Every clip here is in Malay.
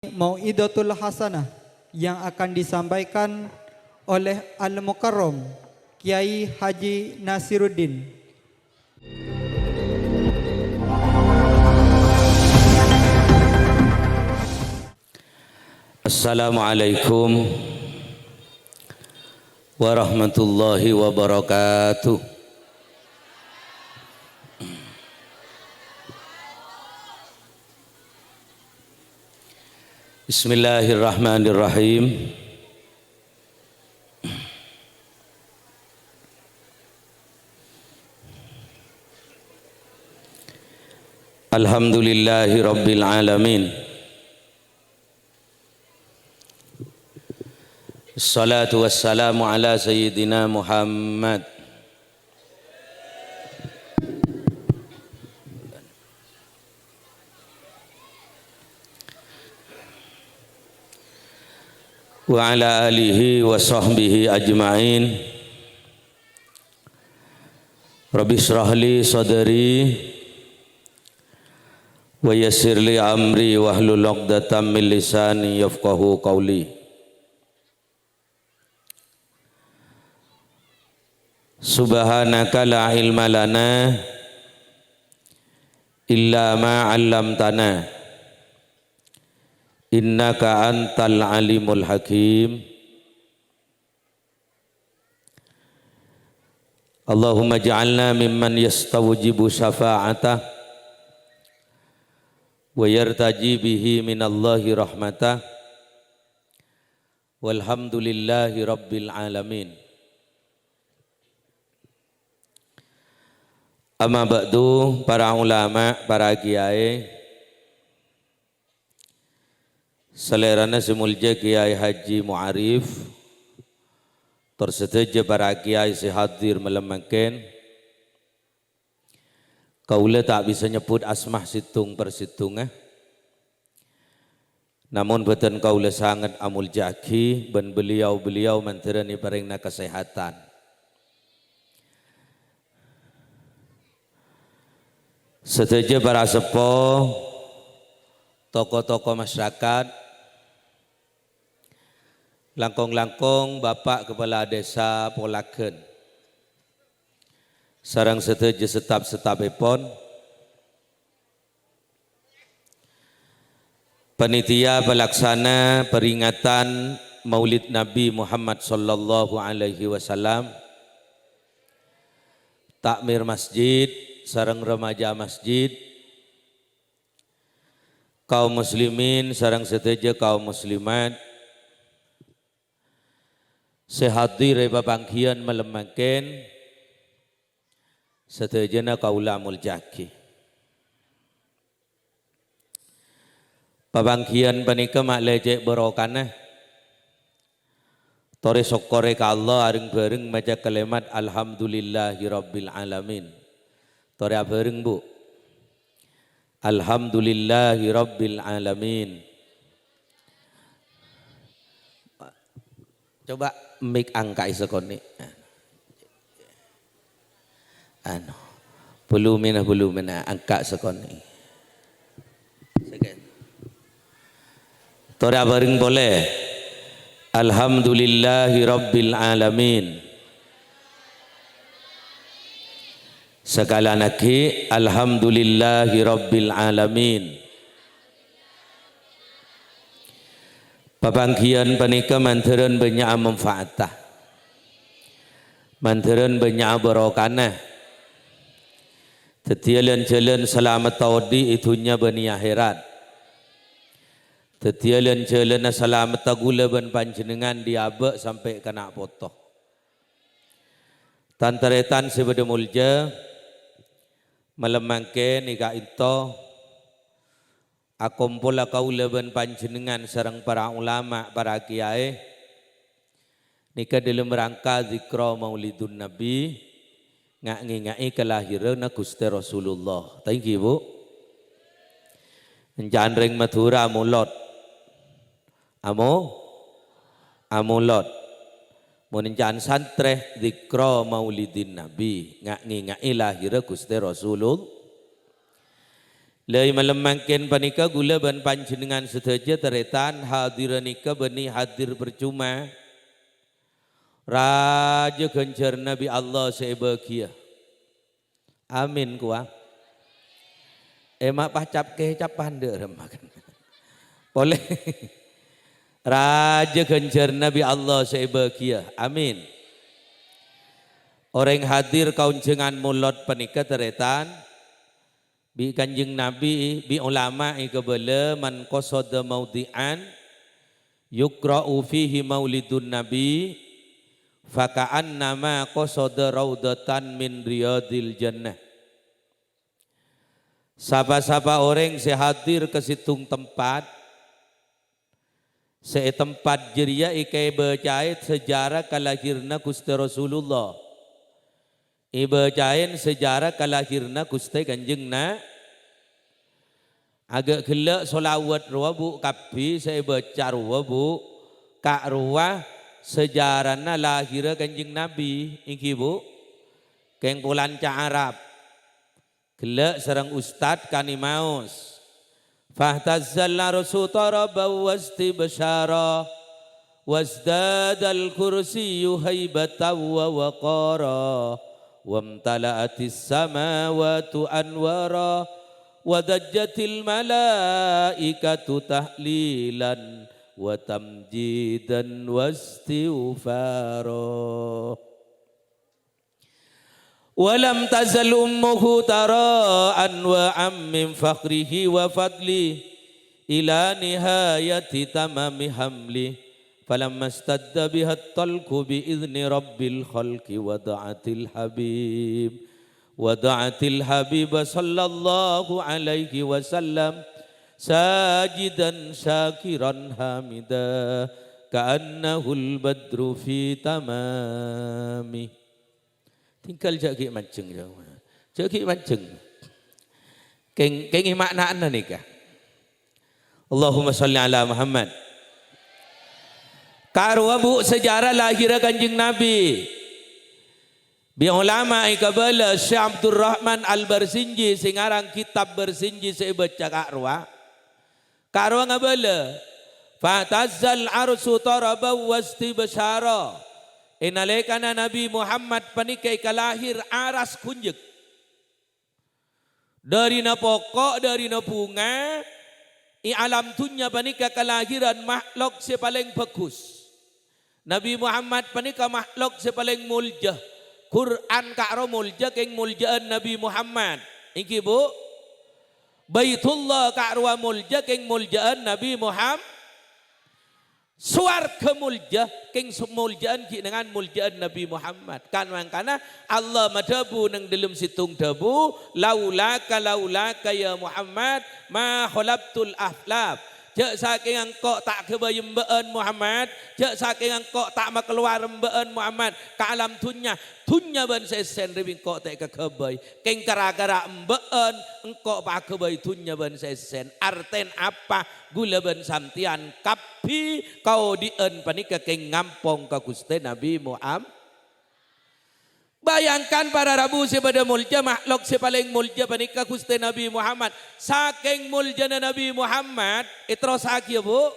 Mau'idatul Hasanah yang akan disampaikan oleh Al-Mukarram Kiai Haji Nasiruddin. Assalamualaikum warahmatullahi wabarakatuh. Bismillahirrahmanirrahim. Alhamdulillahi rabbil alamin. Assalatu wassalamu ala sayyidina Muhammad wa ala alihi wa sahbihi ajma'in. Rabbi shrah li sadri wa yassir li amri wahlul 'uqdatam min lisani yafqahu qawli. Subhanaka la ilma lana illa ma 'allamtana innaka antal alimul hakim. Allahumma ja'alna mimman yastawjibu syafa'atah wa yartaji bihi minallahi rahmatah walhamdulillahi rabbil alamin. Amma ba'du, para ulama, para kiai, selerana semulja Kiai Haji Mu'arif, tersetuju para kiai sehadir melemakan. Kaula tak bisa nyebut asmah situng persitung. Namun betul kaula sangat amul jaki dan beliau menterani paringna kesehatan. Setuju para sepuh, tokoh-tokoh masyarakat, langkong-langkong Bapak Kepala Desa Polaken, sareng setuju setap-setapipun, panitia pelaksana peringatan Maulid Nabi Muhammad sallallahu alaihi wasallam, takmir masjid, sareng remaja masjid, kaum muslimin sareng setuju kaum muslimat, sehadir babangkian melemaken setejana kaula muljaki. Babangkian panika mak lecek barokana. Tore sokore ka Allah areng bareng maca kalimat alhamdulillahi rabbil alamin. Tore bareng Bu. Alhamdulillahi rabbil alamin. Coba mic angka isekoni. Belumina angka sekoni. Tora bareng boleh. Alhamdulillahi rabbil alamin. Segala lagi alhamdulillahi rabbil alamin. Babangkian panika manteran banyak manfaatah, manteran banyak barokana. Tetialan jalan selamat tawadi itunya bani akhirat. Tetialan jalan selamat tagula ban panjenengan diabek sampai kena potoh. Tantaretan sebeda mulja melemangke nika itu akumpola kaula ban panjenengan sareng para ulama, para kiai nika dalam rangka zikra Maulidun Nabi ngai kelahiran Gusti Rasulullah. Thank you Bu. Njandring Madura mulot. Amulot. Munencan santreh zikra Maulidin Nabi ngai lahir Gusti Rasulullah. Lai malam mangken panika gula ban panjenengan sedaja teretan hadirenika beni hadir percuma. Raja genjar Nabi Allah sebahagia. Amin kuah. Emak pacap kecap pande remakan. Boleh. Raja genjar Nabi Allah sebahagia. Amin. Orang hadir kaunjengan mulot panika teretan. Bi kanjeng Nabi, bi ulama ikabala man qasada maudi'an yukra'u fihi maulidun Nabi faka'annama qasada raudatan min riyadil jannah. Sapa-sapa orang sehadir ke situng tempat tempat jeria ikai bercait sejarah kalahirna Gusti Rasulullah. Ibacain sejarah kalahirna Gusti Kanjengna agak gelak solawat ruwa bu kapi saya baca ruwa bu kak ruwa sejarahna lahirnya Kanjeng Nabi iki bu kengkulan ca Arab gelak serang ustad kani maus fahtazzalla rasutara bawasti basyara wasdadal kursiyu haibatan wa waqara wamtala'atis samawatu anwara wadajjatil malaikatu tahlilan wa tamjidan wastighfara walam tazal ummuhu tara'an wa ammin fakhrihi wa fadli ila nihayati tamami hamli falamma stadda biha at-talqu bi idzni rabbil khalqi wada'atil habib sallallahu alaihi wasallam sajidan syakiran hamida ka'annahu al-badru fi tamami. Tinggal jagi mancing jagi mancing keng maknaan nikah. Allahumma sholli ala Muhammad. Karwa bu sejarah lahir Kanjeng Nabi. Bi ulama ikabala Syekh Abdul Rahman Al-Barsinji singarang kitab Barsinji saya baca karwa. Karwa ngabala fatazzal arsu taraba wasti basyara. Inalekana Nabi Muhammad panikai kalahir aras kunjek. Dari na pokok, dari na bunga, i alam dunya panika kalahiran makhluk si paling bagus. Nabi Muhammad panika makhluk si paling mulja. Quran karo mulja keng muljaan Nabi Muhammad. Iki bu. Baitullah karo mulja keng muljaan Nabi Muhammad. Suarga mulja keng muljaan ki dengan muljaan Nabi Muhammad. Kan mangkana Allah madabu nang dalam situng dabu laulaka ya Muhammad ma khalaqtul aflab. Jak saking engkau tak kebayembaan Muhammad, jak saking engkau tak makeluar mbaan Muhammad ke alam dunya ban sesen rebing kau tak kebay. Keng gara-gara mbaan engkau pak kebay dunya ban sesen. Arten apa gula ban samtian kapi kau dien panika keng ngampong ka Gusti Nabi Muhammad. Bayangkan para rabu sepada mulja makhluk sepaling mulja panika Gusti Nabi Muhammad. Saking muljana Nabi Muhammad itros aki bu.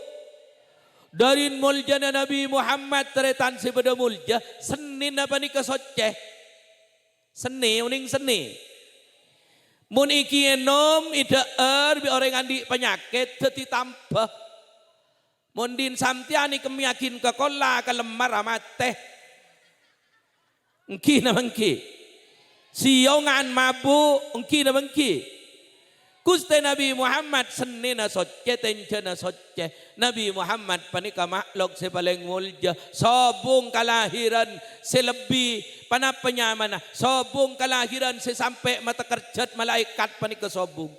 Dari muljana Nabi Muhammad teretan sepada mulja senin apa nika soceh. Seni uning seni. Mun iki enom ideer bi orang andi penyakit dadi tambah. Mun din samtiani kemiyakin ke kola ke lemar amat teh. Engki na mengki. Siongan mabu engki na mengki. Gusti Nabi Muhammad senina socce tencana socce. Nabi Muhammad panika makhluk sepaling mulja. Sobung kalahiran selebih panapanyamana. Sobung kalahiran sesampai mata kerjat malaikat panika sobung.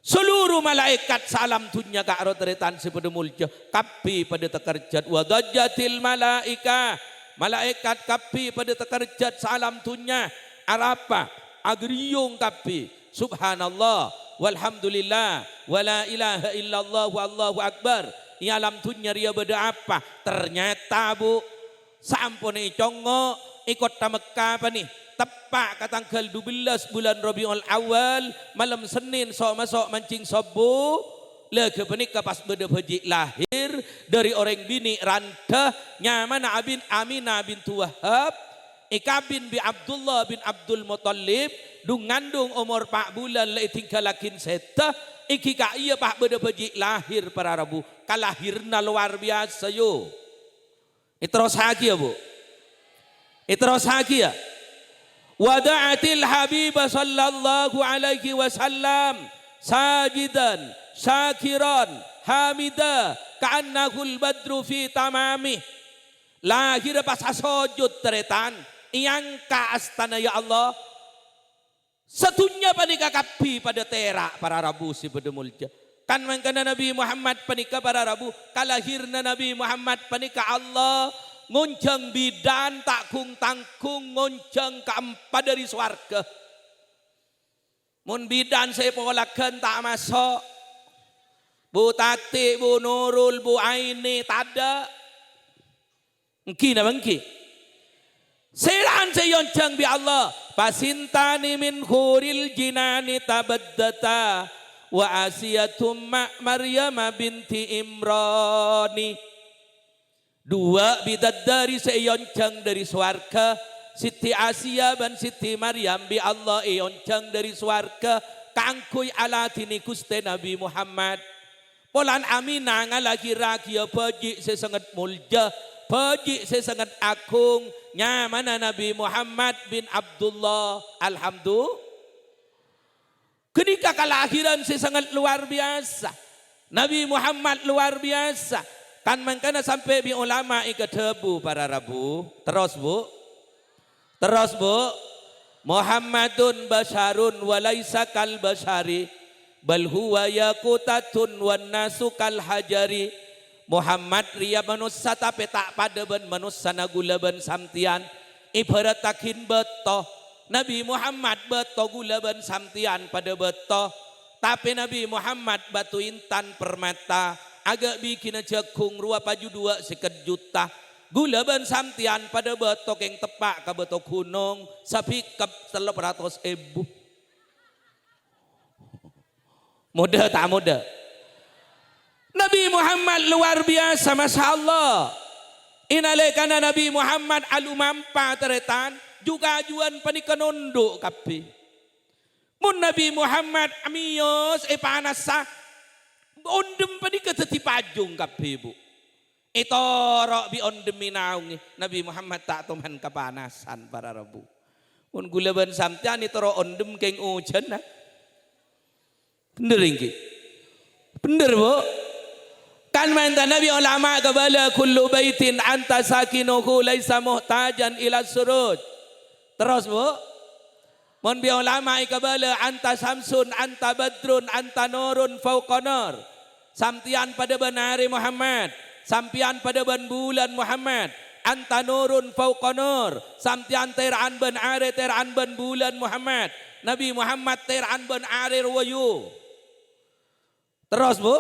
Seluruh malaikat salam dunya ka aroteretan sepada mulja. Kapi pada tekerjat wadajatil malaika. Malaikat kapi pada tekerjat salam dunya arapa agriyung kapi subhanallah walhamdulillah wala ilaha illallah wallahu akbar i alam dunya ria beda apa ternyata bu sampun congo ikut ta Mekah apa nih tepat ka tanggal 12 bulan Rabiul Awal malam Senin sok masuk mancing sobu lega penika pas beda haji lahir dari orang bini rantah nyaman abin Aminah bin Wahab ikabin bi Abdullah bin Abdul Muttalib dung ngandung umur 4 bulan lai tingkalakin seta iki ka iya pak beda haji lahir para Rabu kalahirna luar biasa yo itros haki ya bu itros haki ya wada'atil habibah sallallahu alaihi wasallam sajidan syakiran hamida ka'annahul badru fi tamamih lahir pas sujud teretan yang ka astana ya Allah satunya panika kapi pada terak para Rabu si bedemulja kan mangkana Nabi Muhammad panika para Rabu kalahirna Nabi Muhammad panika Allah ngoncang bidan takung tangkung ngoncang keempat dari swarga mun bidan saya polakan tak masuk Bu Tati, Bu Nurul, Bu Aini tak ada engki na engki seran saya yoncang bi Allah pasintani min khuril jinani tabaddata wa asiyatum Maryam binti Imrani dua bidadari seyoncang dari swarga Siti Asia dan Siti Maryam bi Allah eyoncang dari swarga kangkuy alatini kuste Nabi Muhammad polan Aminah ngalagi rakia peji sesangat mulja peji sesangat agung nyamana Nabi Muhammad bin Abdullah alhamdulillah ketika kelahiran sesangat luar biasa Nabi Muhammad luar biasa kan mangkana sampai bi ulama ikat tebu para Rabu terus bu Muhammadun basharun walaisa kal bashari bal huwa yaqutatun wan nasu kal hajari Muhammad ria manusia tapi tak pada ben manusia nagula ben samtian ibarat takin beto Nabi Muhammad beto gula ben samtian pada beto tapi Nabi Muhammad batu intan permata agak bikin cekung rua paju dua sekat juta gula ban samtian pada betok yang tepak ke betok gunung sapi ke 300.000 muda tak muda Nabi Muhammad luar biasa Masya Allah inalekana Nabi Muhammad alumampa teretan juga ajuan panika nunduk kapi mun Nabi Muhammad amiyos panasa ondem panika teti pajung kapi bu itu rok bi ondem minaung Nabi Muhammad tak tuman kepanasan para Rabu mun gula ban samtian itu rok ondem keng ujan nah bener ini bener bu kan mantan Nabi ulama kabala kullu baitin anta sakinuhu laisa muhtajan ila surut terus bu mun bi ulama kabala anta samsun anta badrun anta nurun fauqa nur samtian pada benari Muhammad sampian pada ben bulan Muhammad anta nurun fauqa nur samtian ter'an ben are ter'an ben bulan Muhammad Nabi Muhammad ter'an ben are wayu terus bu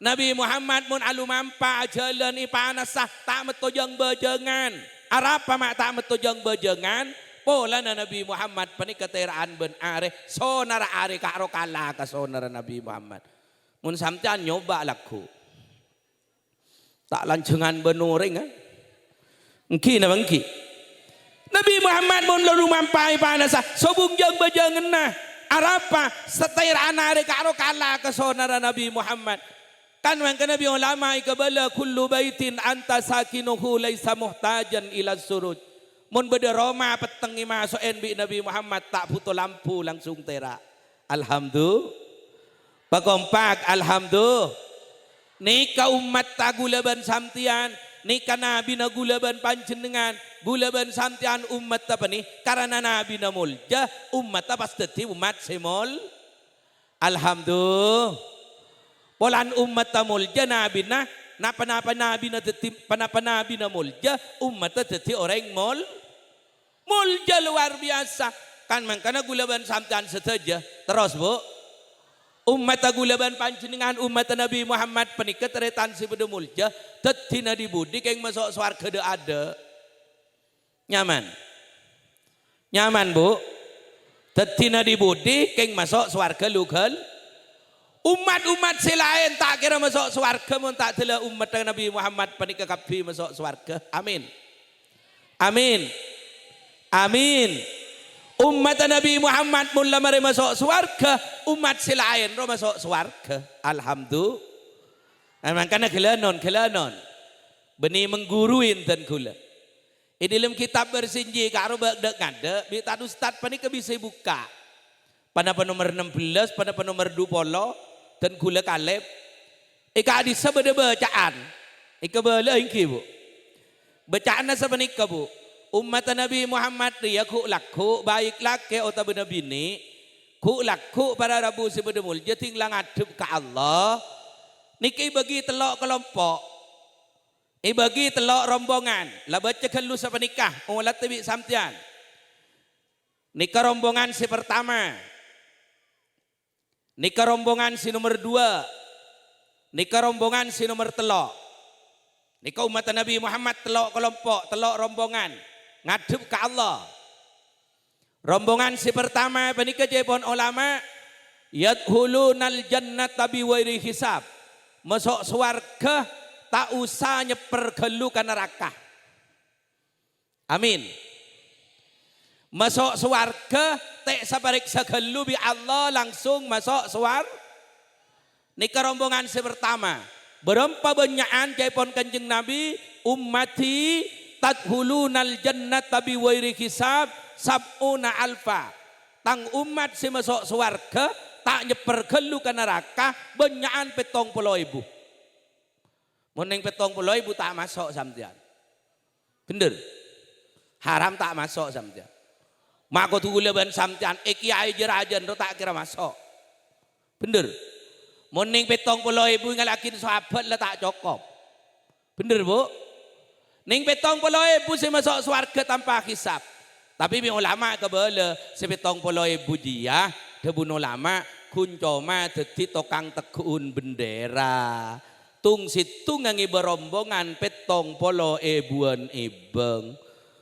Nabi Muhammad mun alumampa jalan ipanasah tak metojang bejengan arapa mak tak metojang bejengan pola Nabi Muhammad panika ter'an ben are sonara are karo kala ka sonara Nabi Muhammad mun sampean nyoba laku tak lancengan benuring engki na engki Nabi Muhammad mun lalu mampai panasa sobung jang bajangan nah arapa setair anare karo kala ke sonara Nabi Muhammad kan mangka Nabi ulama ikabala kullu baitin anta sakinuhu laisa muhtajan ila surut mun beda Roma peteng masuk NB Nabi Muhammad tak butuh lampu langsung tera alhamdulillah pakompak alhamdulillah nika umat tagulaban samtian nika nabi na gulaban panjenengan gulaban samtian umat apa nih karena nabi na mulja umat pas teti umat semol alhamdulillah polan umat ta mulja nabi na napa nabi na teti panapa nabi na mulja umat ta teti orang mulja luar biasa kan mangkana gulaban samtian saja terus bu umat agulaban panjenengan umat Nabi Muhammad penikat teretan si bedemulja tetina dibudi keng masuk swarga de ada nyaman Nyaman bu. Dadi Nabi Budi keng masuk swarga lugal. Umat-umat selain tak kira masuk swarga mun tak dela umat Nabi Muhammad panika kabeh masuk swarga. Amin. Amin. Amin. Umat Nabi Muhammad mun lamare masuk swarga, umat selain ro masuk swarga. Alhamdulillah. Makanya gelanon. Beni mengguruin dan kula. Di dalam kitab bersinji karo dek ngade, bi tadu ustad panika bisa buka. Pada nomor 16, pada nomor 20 dan kula kaleb. Ika hadis beda bacaan. Ika bala ingki bu. Bacaan sabenika bu. Umat Nabi Muhammad dia ku laku baik laki atau benar bini. Ku laku para rabu sebeda mulja tinggal ngadep ke Allah. Niki bagi telok kelompok. Bagi telok rombongan. Lah baca kelu sa nikah. Ulat tabi samtian. Nikah rombongan si pertama. Nikah rombongan si nomor 2. Nikah rombongan si nomor telok. Nikah umat Nabi Muhammad telok kelompok, telok rombongan. Ngadep ke Allah. Rombongan si pertama panika jepon ulama. Yadhulunal jannata biwairi hisab. Masuk swarga tak usah nyeper gelu ke neraka. Amin. Masuk swarga tak sapariksa gelu bi Allah langsung masuk swarga. Nikah rombongan si pertama. Berempa benyaan jaipon kanjeng Nabi ummati tadhulunal jannata biwairi hisab sab'una alfa. Tang umat si masuk swarga tak nyeper gelu ke neraka benyaan 70.000. Meneng 70.000 tak masuk sampean. Bener. Haram tak masuk sampean. Mako tugule ban sampean kiai jerajan tak kira masuk. Bener. Meneng 70.000 ngalakin sahabat lah tak cukup. Bener bu. Ning 70.000 si masuk swarga tanpa hisab. Tapi bi ulama kebele si 70.000 dia debun ulama kuncoma dadi tokang teguun bendera. Tung situ ngangi berombongan 70.000 ibeng.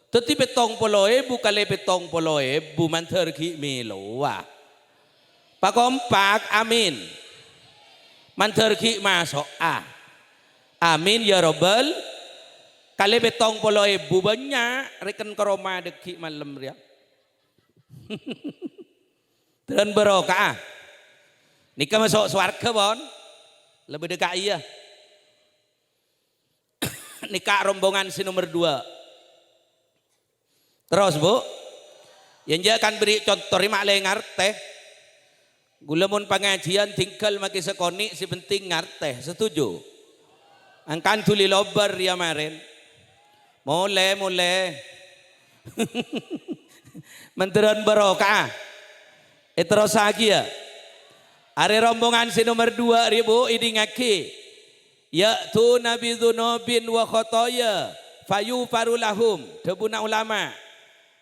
Teti 70.000 kali 70.000 manter ki meloa. Pakompak amin. Manter ki masuk amin ya robbal. Kali 70.000 banyak reken ke Roma deki malam ya. Dan barokah. Nikah masuk swarga bon. Lebih dekat iya. Nikah rombongan si nomor 2. Terus bu, yang dia akan beri contoh rima le ngarte. Gula mun pengajian tinggal maki sekoni si penting ngarte. Setuju? Angkan tuli lobar ya maren. Mule. Menteran barokah. Terus lagi ya. Are rombongan si nomor 2 ribu ini ngaki. Ya tu nabi dzunubin wa khotoya fayu farulahum debuna ulama.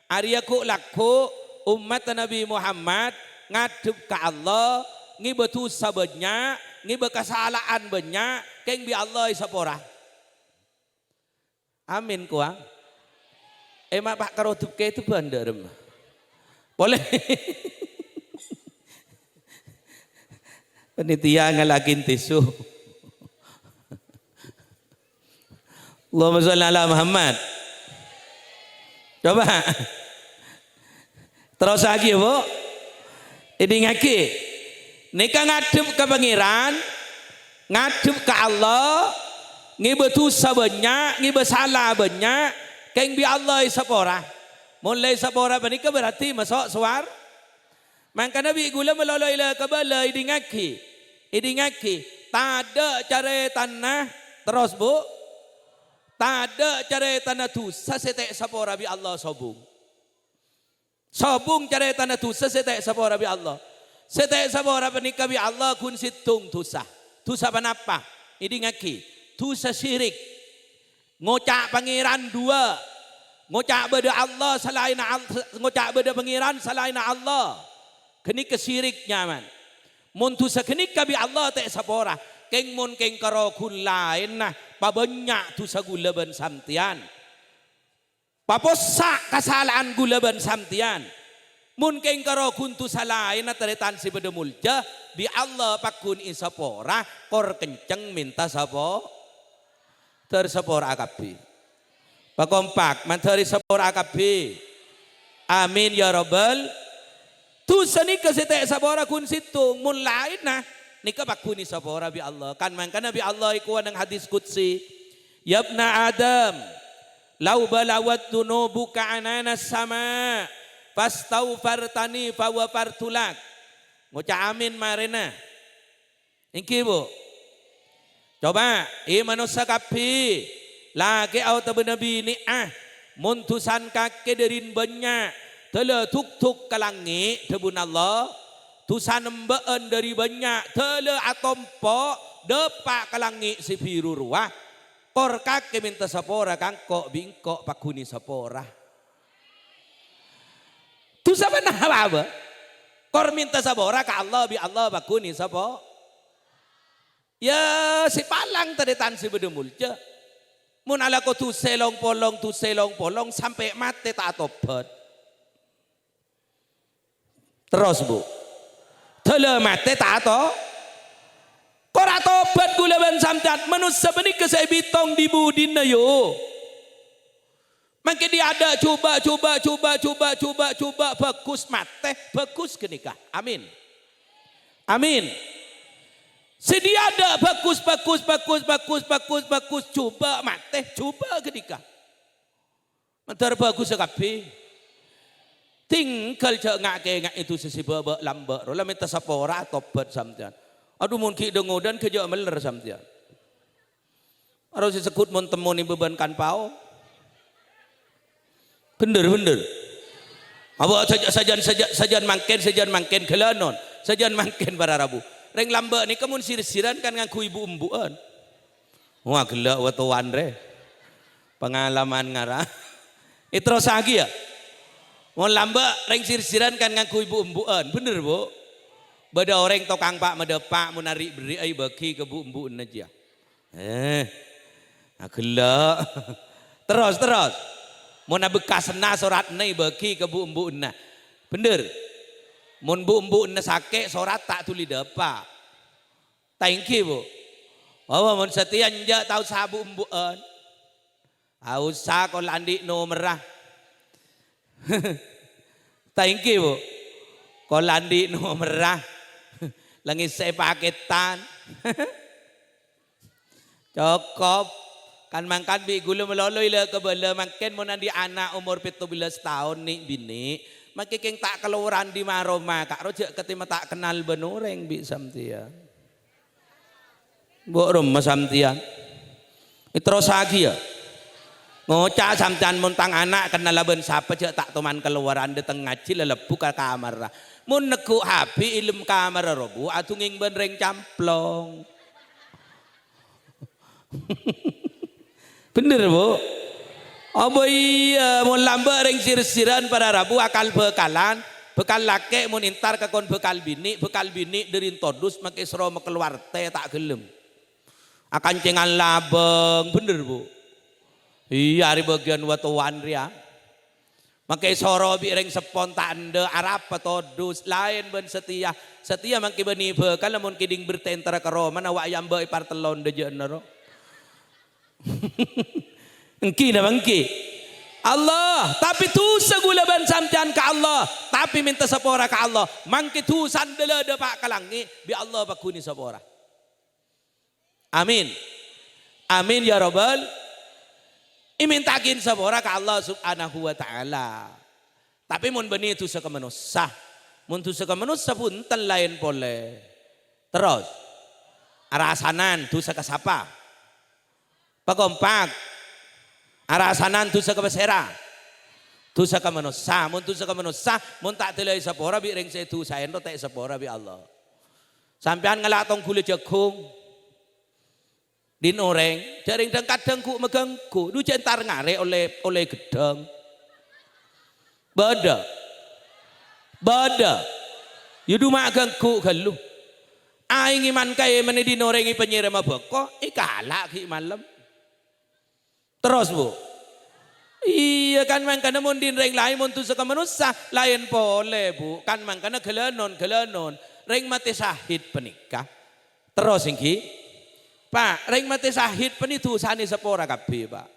Aryaku laku umat Nabi Muhammad ngadep ke Allah ngibetu sabenya ngibe kesalahan banyak keng bi Allah isapora. Amin kuang. Emak pak karotup ke itu bandar. Boleh. Penitia ngalakin tisu. Allahumma sholli ala Muhammad. Coba. Terus lagi bu. Ini ngaki. Nika ngadep ke pangeran. Ngadep ke Allah. Ngibetu sabenya. Ngibe salah banyak. Keng bi Allah isapora. Mulai sapora panika berarti masuk suar. Maka Nabi gula melalui ila kabala ini ngaki. Ini ngaki. Tak ada cara tanah. Terus bu. Tak ada cara tanah tu sesetek sapora bi Allah sobung. Sobung cara tanah tu sesetek sapora bi Allah. Setek sapora panika bi Allah kun situng tusa. Tusa panapa? Ini ngaki. Tusa syirik. Ngocak pangeran 2. Ngocak beda Allah selain ngocak beda pangeran selain Allah. Kini kesiriknya man. Mun tusa kini kabi Allah tak sapora. Keng mun keng karo kun lain nah pabanyak tusa gulaban samtian. paposak kesalahan gula ban samtian. Mungkin karo kuntu salain na taritan si bedemulja bi Allah pakun isapora kor kenceng minta sapo tersapora akapi. Pakompak manteri sapora akapi. Amin ya rabbal. Tu seni kesete sapora kun situng mun lain nah nika pakun isapora bi Allah. Kan mangkana bi Allah iku nang hadis qudsi. Yabna Adam lau balawat dunubuka ananas sama fastaghfartani fawafartulak. Ngucap amin marina. Ingki bu. Coba manusia kapi lagi auto benabi ni muntusan kake derin banyak tele tuk kalangi tebun Allah tusan mbeen dari banyak tele atompo depak kalangi si biru ruah kor kake minta sapora kangkok bingkok pakuni sapora. Tu sama apa? Kor minta sabora ke Allah bi Allah bakuni sabo. Ya si palang tadi tan si bedemulja. Mun ala ko tu selong polong sampai mati tak tobat. Terus bu. Tele mati tak to. Kor tobat gula ban samtat manusia benih kesai bitong di budin na yo. Mungkin dia ada coba bagus mate bagus kenikah. Amin. Amin. Sedia ada bagus coba mate coba kenikah. Mentar bagus sekapi. Tinggal ngak itu sisi babak lambak. Rola minta sapora tobat samtian. Aduh mungkin dengodan kerja meler samtian. Harus disekut mun temuni bebankan pau. Bener. Apa sajan mangken kelanon, sajan mangken para rabu. Reng lamba ni kamun sirsiran kan ngaku ibu embuan. Wah gila watuan re. Pengalaman ngara. Itu lagi ya. Mau lamba reng sirsiran kan ngaku ibu embuan. Bener bu. Bada orang tokang pak medepak menari beri ai bagi ke bu embuan aja. Gila. Terus. Mun bekas na sorat nai bagi ke bu embuan. Bener. Mun bu embuan sakit sorat tak tuli depa. Thank you bu. Oh mun setia nja tahu sabu embuan. Usah kau landi no merah. Thank you bu. Kau landi no merah. Langit saya paketan. Cukup. Kan mangkan bi gula meloloi le kebela makin mau nanti anak umur 17 tahun nih bini makin tak keluaran di maroma kak rojak ketima tak kenal benureng bi samtian bu rumah samtian itu lagi ya ngocak samtian muntang anak kenal laban siapa cek tak teman keluaran di tengah ngaji lelepu ke kamar mun neku hapi ilm kamar robu atu nging benreng camplong. Bener bu. Apa iya mun lamba ring sirsiran para rabu akal bekalan bekal laki mun intar kakon bekal bini derin todus make sero keluar teh tak gelem. Akan cengan labeng bener bu. Iya hari bagian watuan ria. Make soro bi ring sepon tak ande arab todus lain ben setia mangke beni bekal lamun kiding bertentara karo mana wa ayam be partelon de jenero. Engki na bangki Allah tapi tu segula ban samtian ke Allah tapi minta sapora ke Allah mangki tu sandela de pak kalangi bi Allah pakuni sapora. Amin ya rabbal imintakin sapora ke Allah subhanahu wa ta'ala tapi mun beni tu sakamanusa mun tu sakamanusa pun tan lain boleh terus arasanan tu sakasapa pakompak arasanan tu sa kabasera tu sa kamanusa mun tak tilay sapora bi ring sa tu sa endo tay sapora bi Allah sampean ngalatong kulit jagung din oreng jaring dengkat dengku megengku du jentar ngare oleh gedang bada yudu mak gengku galu aing iman kay menidi norengi penyirama beko ikala ki malam. Terus bu, Iya kan mangkana mun din reng lain mun tu saka manusia lain boleh bu kan mangkana kelenon reng mati syahid penikah terus ingki pak reng mati syahid penitu sani sepora kabeh pak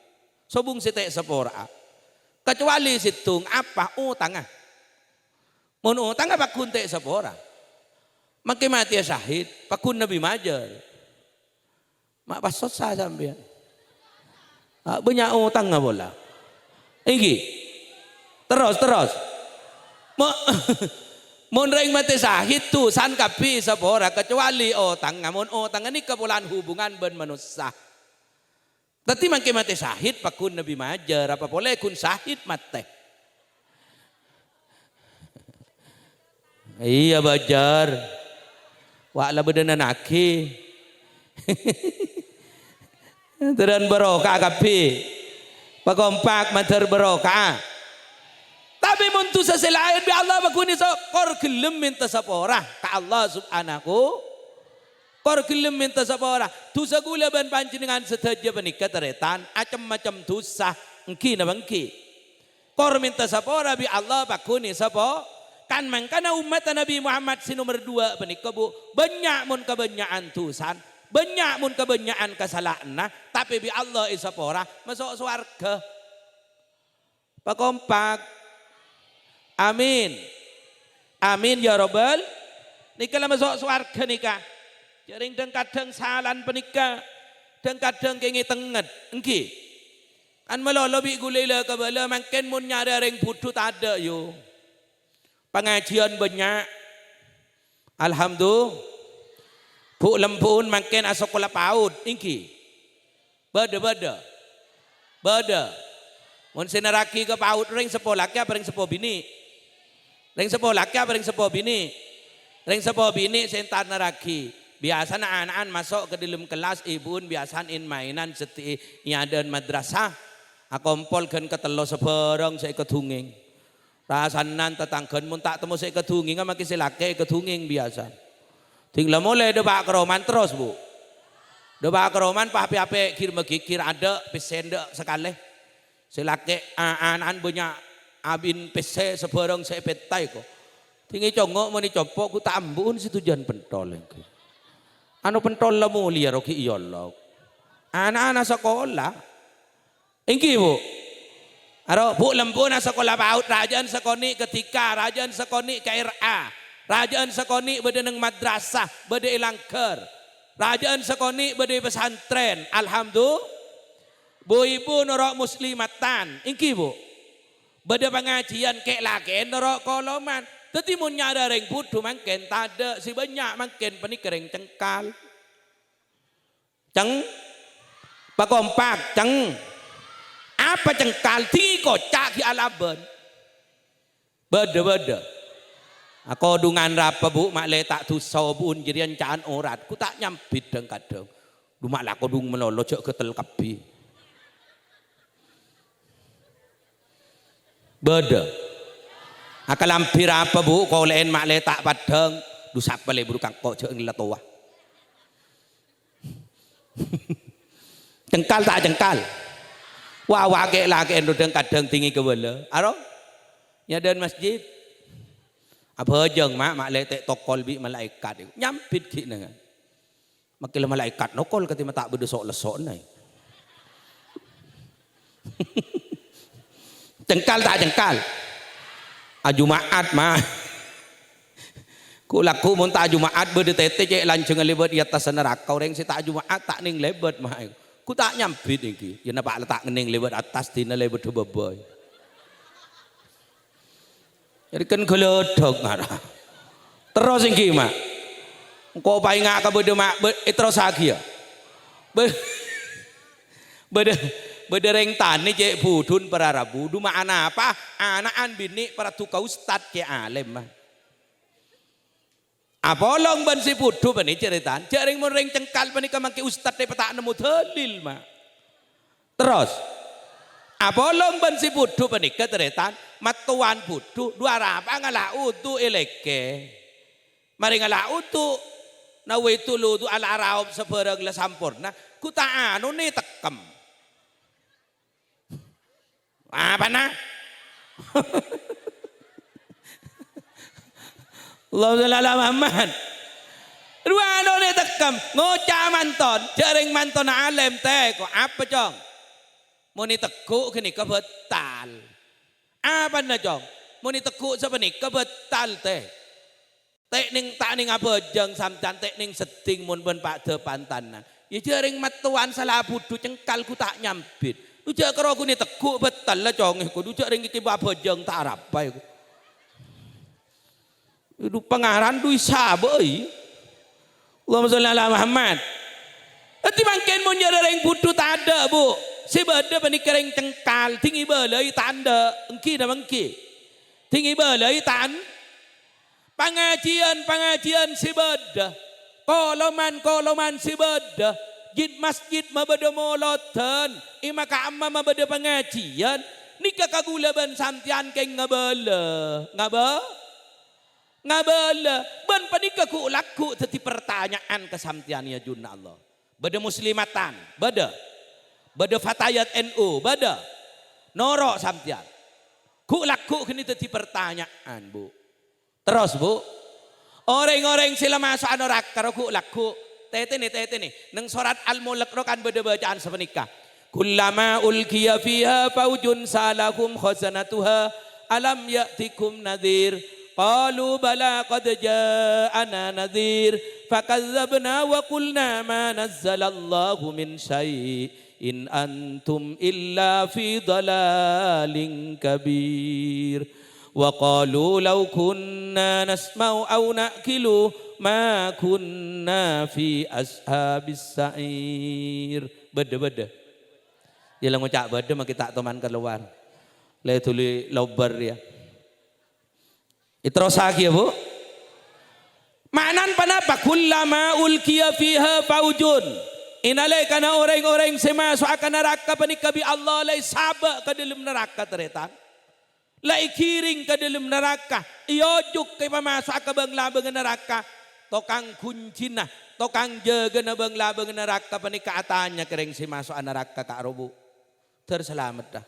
sobung sitek sepora kecuali situng apa utang mun utang apa kunte sepora makai mati syahid pakun nabi majar mak pasot sa sampean banyak utang nggak bola iki terus mun reng mati syahid tu san kapi sepora kecuali utang mun utang ini kepulan hubungan ben manusia tapi makai mati syahid pakun nabi majar apa boleh kun syahid mate iya bajar wala bedana naki teran barokah kapi pakompak mater barokah tapi muntu seselain bi Allah bakuni so kor gelem minta sapora ka Allah subhanahu kor gelem minta sapora dosa gula ban panjenengan sedaja penikah teretan macam-macam dosa engki na bangki kor minta sapora bi Allah bakuni sapa kan mangkana umat Nabi Muhammad si nomor 2 penikah bu banyak mun kebanyakan tusan banyak mun kebanyakan kesalahan tapi bi Allah isapora masuk surga pakompak amin amin ya robbal nikah masuk surga nikah jaring deng kadang salan penikah deng kadang kengi tenget engki kan melolo bi gulela kabala mangken mun nyada reng budu tak ada yo pengajian banyak alhamdulillah bu lempun makin asokola paud ingki beda mun senaraki ke paud ring sepo laki apa ring sepo bini ring sepo laki apa ring sepo bini ring sepo bini sentar naraki biasa anak-anak masuk ke dalam kelas ibun biasain mainan seti nyadan madrasah akompol kan ketelo seberang saya ketunging rasanan tetanggan mun tak temu saya ketunging makin silake ketunging biasa tinggal mulai debak keroman terus bu debak keroman papi kir ada pesenda sekali silake anan banyak abin pese sebarang saya petai kok tinggi congok meni copok ku tak ambun si tujuan pentol anu pentol lah mulia roki iyolok anak-anak sekolah ingki bu aro bu lempuna sekolah paut rajaan sekoni ketika rajaan sekoni KRA rajaan sekoni bade neng madrasah bade ilangker rajaan sekoni bade pesantren alhamdulillah bu ibu norok muslimatan ingki bu bade pengajian kek lagi norok koloman teti mun nyada reng budu mangken tada si banyak mangken penikereng cengkal ceng pakompak ceng apa cengkal tinggi kocak di alaban bade aku dungan rapa bu mak letak tu sobun jadian caan orat ku tak nyampit deng kadang du mak lah kodung melolo cek ketel kapi beda akal lampir apa bu kau lain mak letak padang du sapa le burukang kok cek ngelatoa cengkal tak cengkal wah wake lagi endo deng kadang tinggi kewala aro nyadan masjid apa jeng mak letek tokol bi malaikat nyampit ki dengan makil malaikat nokol kati mata bedesok lesok nai cengkal tak cengkal ajumaat mah ku laku mun tak ajumaat bede tete cek lanceng lebet di atas neraka orang si tak ajumaat tak ning lebet mah ku tak nyampit iki ya napa letak ngening lebet atas dina lebet beboy jadi kan geledog ngarah terus ingki mak engkau paingak ka bede mak terus lagi ya bede reng tani cek budun para rabu du mak anak apa anakan bini para tukau ustad cek alim mah apolong ban si budu bani ceritaan cek reng mun reng cengkal bani kamangki ustad de petak nemu dalil mah terus apolong ban si budu bani ceritaan matuan budu dua rapa ngala utu eleke mari ngala utu na wetu lutu ala raub seberang la sampurna ku ta anu ni tekem Apa nah? Allahumma sholli ala Muhammad. Dua ni tekam ngocah manton, jaring manton alim teh kok apa cong? Mau ni tekuk kini kebetal. Apa na cong? Mau ni tekuk siapa ni kebetal teh. Tekning tak ning apa jeng samcan tekning seding mun ben pak de pantanan. Ya jaring matuan salah budu cengkal ku tak nyampit. Ujak karo ku ni tekuk betal lah cong ku ujak ring iki apa jeng tak rapai ku. Itu pengaran du sabai. Allahumma sholli ala Muhammad. Ati mangken mun jaring budu tak ada bu. Si beda penikering cengkal tinggi belai tanda engki dah engki. Tinggi belai tan pengajian si beda. Koloman si beda. Jid masjid mabeda moloten. Ima ka amma mabeda pengajian. Nika kagula ben samtian keng ngabala. Ngabala. Ben panika ku laku teti pertanyaan kesamtian ya junna Allah. Beda muslimatan. Beda fatayat NU, beda. Norok samtian. Ku laku kini teti pertanyaan bu. Terus bu. Orang-orang sila masuk anorak karo ku laku. Tete nih. Neng surat Al-Mulk kan beda bacaan sepenikah. Kullama ulkiya fiha faujun salakum khazanatuha alam ya'tikum nadhir. Qalu bala qad ja'ana nadhir. Fakadzabna wa qulna ma nazzalallahu min syai'. In antum illa fi dalalin kabir. Wa qalu law kunna nasma'u aw na'kilu ma kunna fi ashabis sa'ir. Beda. Dia ngucap beda maki tak teman keluar. Le tuli lobar ya. Terus lagi ya bu. Maknan panapa kullama ulkiya fiha faujun. Inalai kana orang-orang semasuk akan neraka panikabi Allah lai sabak ke dalam neraka teretan. Lai kiring ke dalam neraka. Iyojuk ke pamasuk ke bangla neraka. Tokang kuncina, tokang jaga na bangla neraka panika atanya kering semasuk neraka ka robu. Terselamat dah.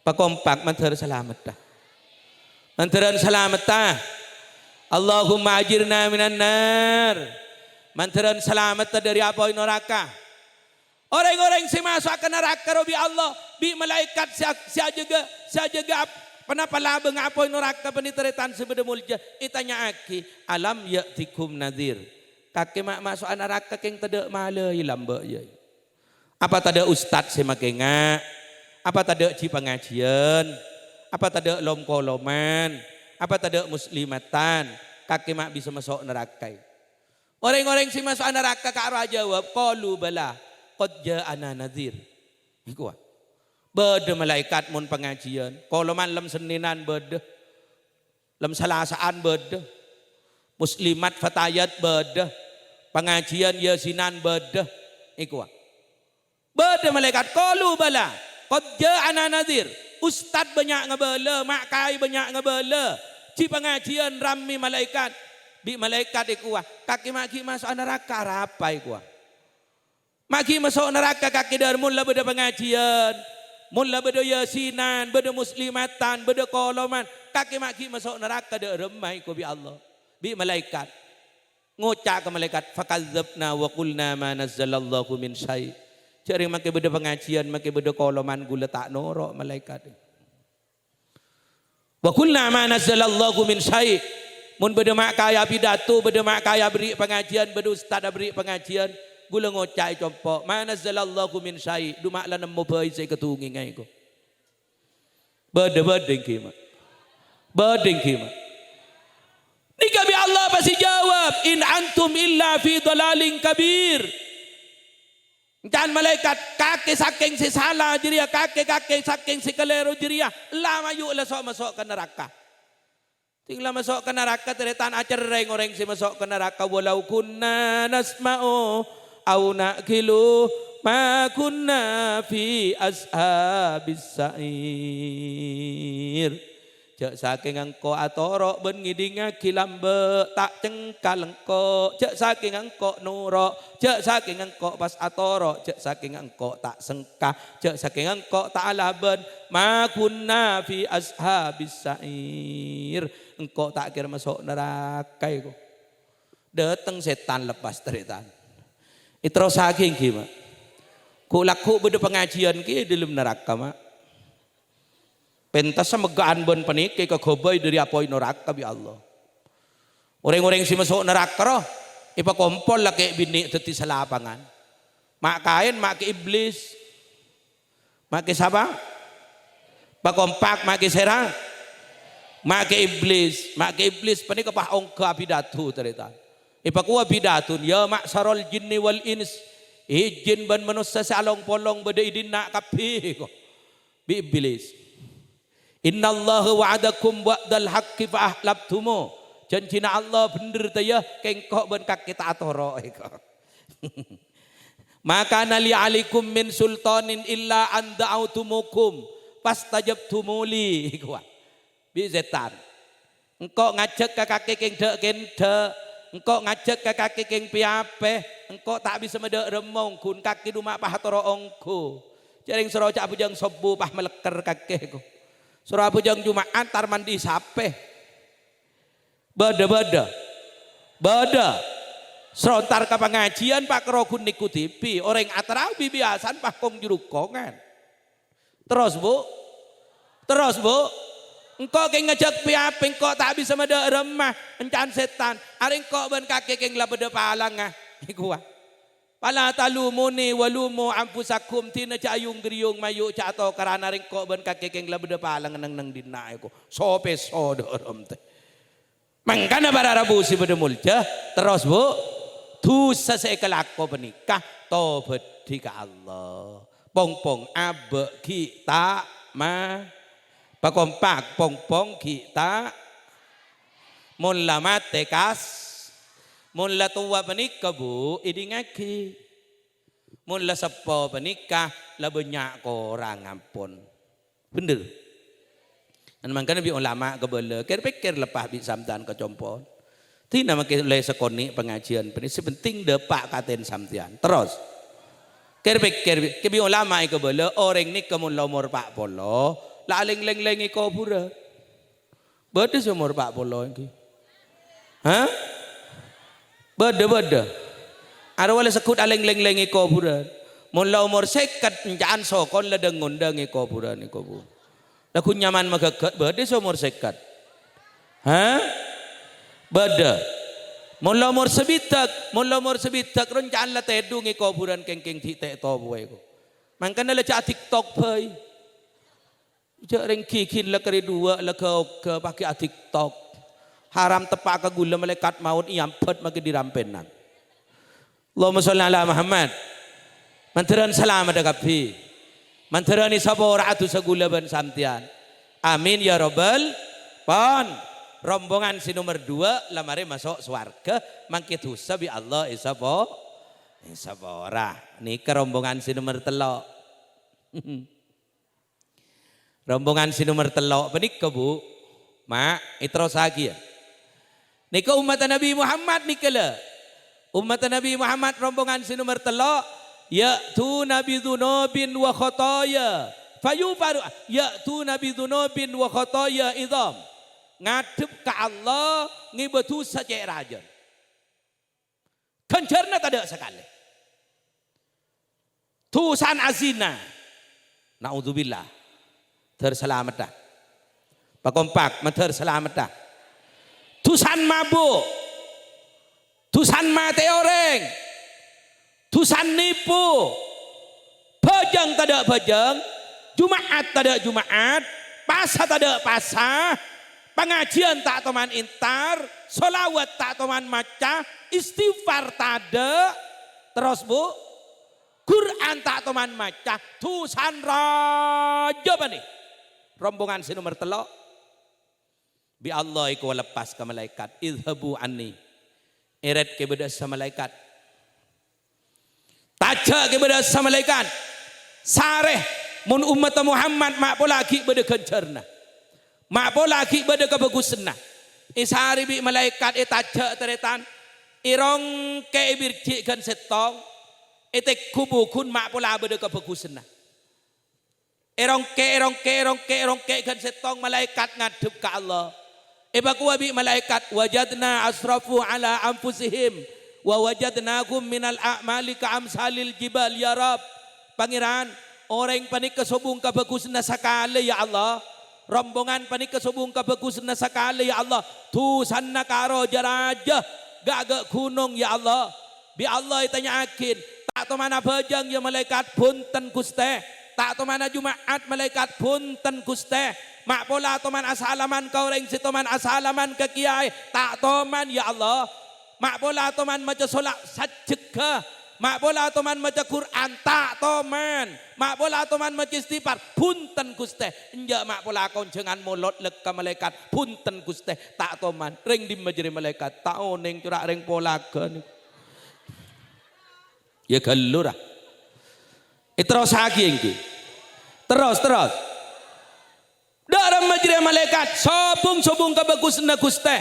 Pakompak man terselamat dah. Manteran selamat dah. Allahumma ajirna minan nar. Manteran selamat dari apa neraka. Orang-orang si masuk ke neraka robi Allah, bi malaikat saya jaga kenapa labeng apa neraka peniteretan sebeda mulja. Itanya aki alam ya'tikum nadhir. Kaki mak masuk neraka keng tada mala ilamba ya. Apa tada ustad si makenga? Apa tada ci pengajian? Apa tada lom koloman? Apa tada muslimatan? Kaki mak bisa masuk neraka. Orang-orang si masuk neraka ka arah jawab qalu bala qad ja'ana nadhir. Iku beda malaikat mun pengajian, koloman lem seninan beda. Lem salasaan beda. Muslimat fatayat beda. Pengajian yasinan beda. Iku beda malaikat qalu bala qad ja'ana nadhir. Ustad banyak ngebala, mak kai banyak ngebala. Ci pengajian ramai malaikat. Bi malaikat ikuah kaki maki masuk neraka rapai kuah. Maki masuk neraka kaki dar mula beda pengajian, mula beda yasinan, beda muslimatan, beda koloman. Kaki maki masuk neraka dar remai ku bi Allah. Bi malaikat ngucap ke malaikat fakadzabna wa qulna ma nazzalallahu min syai'. Cari maki beda pengajian, maki beda koloman gula tak norok malaikat. Wa qulna ma nazzalallahu min syai'. Mun beda mak kaya pidato, beda mak kaya beri pengajian, beda ustaz beri pengajian, gula ngocai compok. Mana zalallahu min syai, du mak la nemu bai saya ketungi ngai ko. Bedeng kima. Nika bi Allah pasti jawab, in antum illa fi dalalin kabir. Dan malaikat kaki saking si salah jiria, kaki saking si kelero jiria, lama yuk la masuk ke neraka. Tinggal masuk ke neraka teretan acereng orang si masuk ke neraka walau kunna nasma'u au na'kilu ma kunna fi ashabis sa'ir. cek saking engko atoro ben ngidinga kilambe tak cengkal engko cek saking engko nuro cek saking engko pas atoro cek saking engko tak sengkah cek saking engko tak alaben ma kunna fi ashabis sa'ir engko tak kira masuk neraka iku dateng setan lepas teritan itro saking ki mak ku laku bede pengajian ki di dalam neraka mak pentas megaan bon paniki ke goboy dari apoi neraka bi Allah. Orang-orang si masuk neraka roh, ipa kompol lah kayak bini teti salapangan. Mak kain, mak ke iblis, mak ke siapa? Pak kompak, mak ke serang, mak ke iblis, panik apa ongka pidatu terita. Ipa kuah pidatun, ya mak sarol jinni wal ins, jin ban manusia salong polong beda idin nak kapi ko, bi iblis. Inna Allah wa'adakum wa'dal haqqi fa ahlabtumu. Janjina Allah bener taya kengkok ben kaki tak atoro iko. Maka nali alikum min sultanin illa an da'autumukum fastajabtumuli iko. Bi setan. Engkau ngajak ke kaki keng dek kende, engkau ngajak ke kaki keng piape, engkau tak bisa medek remong kun kaki dumak pah atoro ongku. Jaring serocak bujang sobu pah meleker kaki ko. Surah bujang Jumat antar mandi sape beda serontar ke pengajian pak kerokun nikutipi orang atarawi biasan pak kong jurukongan terus bu engkau keng ngejak piap engkau tak bisa meda remah encan setan hari engkau ben kaki keng lah beda palang ikuah pala talumuni walumu ampusakum tina cayung geriung mayu cato karana ringko ben kaki keng labda palang nang dina ko sope sodorom teh mangkana bararabu si beda mulja terus bu dosa sekelako menikah tobat di ka Allah pong abe kita ma pakompak pong kita mun lama tekas mun la tuwa panikah bu idingaki mun la sepo panikah la banyak orang ampun bener dan makanya bi ulama kebele pikir lepas bi samdan ke compon tina make le sekoni pengajian ini penting depak katen samtian terus pikir bi ulama kebele orang ni kemun umur 40 la leng-leng iko pura bedes umur 40 iki ha beda ada wala sekut aleng leng iko buran mula umur sekat njaan sokon la ngundang iko buran iko bu la kunyaman magagat beda umur sekat ha beda mula umur sebitak rencaan la tedung iko buran kengkeng titek to bu iko mangkana la cak TikTok bai cak ring kikin la kari dua la ke pakai TikTok haram tepak ke gula malaikat maut iampet maka dirampenan. Allahumma sholli ala Muhammad. Manteran selamat dekapi. Manteran isabo ra'atu segula ban samtian. Amin ya rabbal pon. Rombongan si nomor 2 lamare masuk swarga mangke dosa bi Allah isabo ora. Nika rombongan si nomor 3. Rombongan si nomor 3 penika Bu. Mak itros lagi ya. Nika umat Nabi Muhammad nikala. Umat Nabi Muhammad rombongan si nomor 3 ya tu nabi dzunubin wa khotoya. Fayufaru ya tu nabi dzunubin wa khotoya idham. Ngadep ke Allah ngibetu saja raja. Kencerna tak ada sekali. Tusan azina. Naudzubillah. Terselamat dah. Pakompak menter selamat dah. Tusan mabuk, tusan mate orang, tusan nipu, bajang tak ada bajang, Jumaat tak ada Jumaat, pasar tak ada pasar, pengajian tak teman intar, solawat tak teman maca, istighfar tak ada, terus bu, Quran tak teman maca, tusan raja apa nih? Rombongan si nomor 3. Bi Allah iku lepas ke malaikat idhabu anni eret ke bedas sama malaikat taja ke bedas sama malaikat sareh mun umat Muhammad mak pola ki beda kencerna mak pola ki bade kebagusan nah isari bi malaikat itaja teretan irong ke birji kan setong itek kubu kun mak pola bade kebagusan nah erong ke kan setong malaikat ngadep ke Allah ibaku bi malaikat wajadna asrafu ala anfusihim wa wajadnakum minal a'mali ka amsalil jibal ya Rab pangeran orang panik kesobung kebagusan sakali ya Allah rombongan panik kesobung kebagusan sakali ya Allah tu sanna karo jaraja gagak gunung ya Allah bi Allah itanya akin tak to mana bajang ya malaikat punten Guste tak to mana Jumaat malaikat punten Guste mak pola toman asalaman kau reng si toman asalaman ke kiai tak toman ya Allah mak pola toman maca solat sajeka mak pola toman maca Quran tak toman mak pola toman maca istighfar punten Guste enja mak pola koncengan molot lek ka malaikat punten Guste tak toman reng di majeri malaikat tak oneng curak reng pola kan ya galura terus lagi engki terus dalam majlis malaikat sobung kebagusan Guste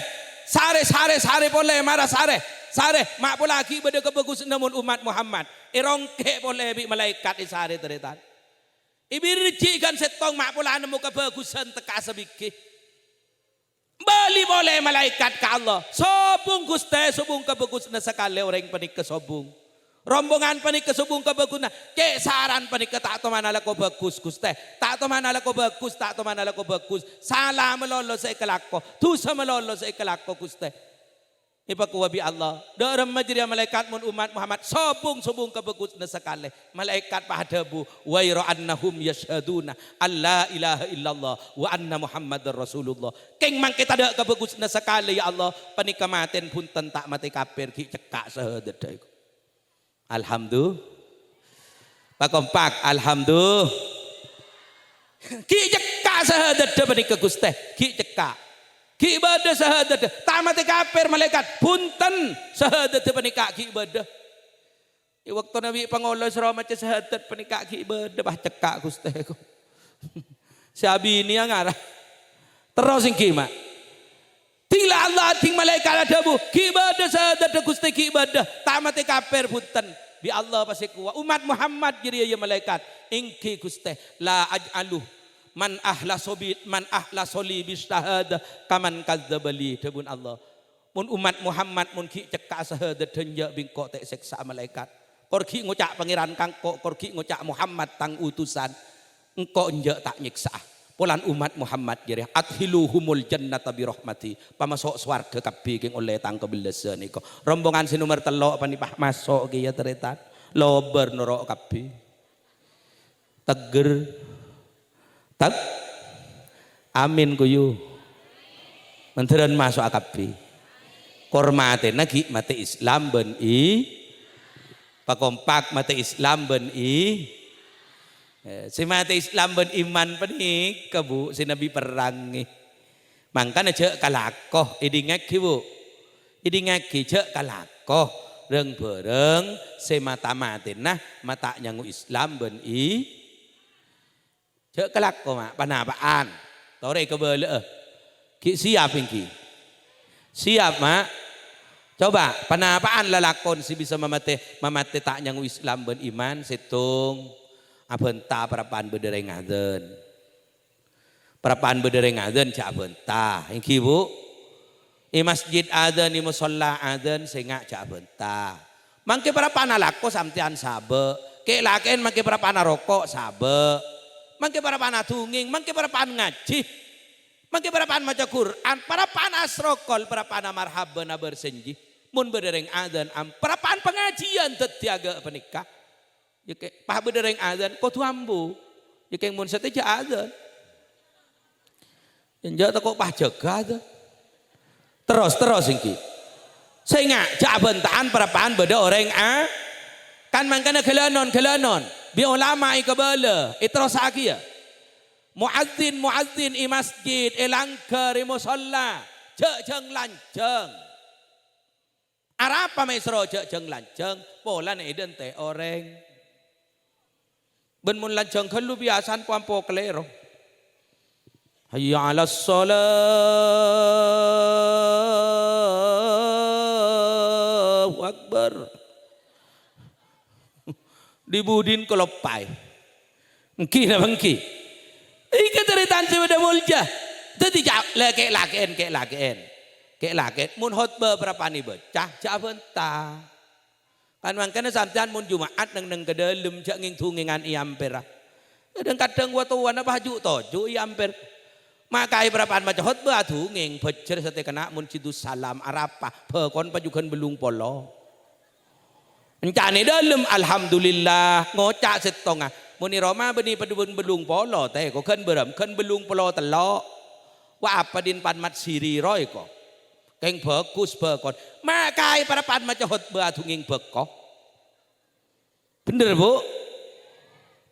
sare boleh marah sare mak pola lagi bade kebagusan namun umat Muhammad irongke boleh bi malaikat sare teretan ibirji kan setong mak pola nemu kebagusan teka sebiki bali boleh malaikat ke Allah sobung Guste sobung kebagusan sekali orang panik kesobung rombongan panik kesobung kebagusan cek saran panik tak to manala ko bagus Guste tak to manala ko bagus salah melolo sa ikalako tusa melolo sa ikalako Guste ipakuwa bi Allah dalam majlis malaikat mun umat Muhammad sobung kebagusan sekali malaikat pahadabu wa yara annahum yashhaduna alla ilaha illallah wa anna muhammadar rasulullah keng mangke tada kebagusan sekali ya Allah panik kamaten punten tak mati kafir ki cekak sahadat daiko alhamdulillah Pak kompak alhamdulillah ki cekak sahadat bani ke Guste ki cekak ki ibadah sahadat tamat kafir malaikat punten sahadat bani ki ibadah i waktu Nabi pangulo sira maca sahadat bani ki ibadah bah cekak Guste ko si abi ini yang ngarah terus sing ki mak Tila Allah ting malaikat ada bu kibadah sahadat Gusti kibadah tamat kafir punten bi Allah pasti kuat umat Muhammad jadi ya malaikat ingki Gusti la aj'aluh man ahla soli bisyahada kaman kadzabali debun Allah mun umat Muhammad mun ki cekak sahadat denja bingkok tek seksa malaikat korki ngucak pangeran kangko korki ngucak Muhammad tang utusan engko enjak tak nyiksa polan umat Muhammad jadi adhiluhumul jannata bi rahmati pamasok swarga kabeh king oleh tang kebelesan iko rombongan si nomor telok panipah masuk ki ya teretan lober neraka kabeh teger tak amin kuyu menteran masuk kabeh hormaten lagi mati Islam ben i pakompak mati Islam ben i si mati Islam ben iman penik kebu si Nabi perang nih mangkana cek kalakoh idingak bu idingak cek kalakoh reng bereng si mata matin nah mata nyangu Islam ben i cek kalakoh mak panapaan tore kebele ki siap ingki siap mak coba panapaan lalakon si bisa mamate tak nyangu Islam ben iman situng abenta perapaan bedereng aden perapaan bedereng aden cak abenta ingki bu i masjid aden i musalla aden sengak cak abenta mangke perapaan alako samtian sabe ke laken mangke perapaan rokok sabe mangke perapaan tunging mangke perapaan ngaji mangke perapaan maca Quran perapaan asrokol perapaan marhaban bersenji mun bedereng aden perapaan pengajian tetiaga penikah ya kayak pah bedereng azan kau tuambu ya kayak mun sateja azan yang jauh kok pah jaga terus ingki saya ingat jabentaan perapaan beda orang kan mangkana kelanon bi ulama ikabala terus lagi ya muadzin i masjid elangker i musalla jeng lanceng arapa maisro jeng lanceng pola eden teh orang ben mun lanceng kelu biasan pampo kelero Hayya 'alas shalah. Allahu akbar. Dibudin kelopai. Engki na bangki. Ika ceritaan sebeda mulja. Tadi laki-lakian. Mun khutbah berapa nih bocah? Cak bentah. Kan makanya sampean mun Jumaat neng kedelem cak nging tungingan iamper. Kadang-kadang waktu wana baju toju iamper. Maka berapaan macam khutbah tunging becer sate kena mun cidu salam arapah. Pekon pajukan belung polo. Encane dalam alhamdulillah ngocak setengah. Muni Roma beni padubun belung polo teh ko kan beram kan belung polo telok. Wa apa din pan mat siri roy ko. Keng bagus bekon. Makai para pan macam khutbah tunging beko. Bener bu?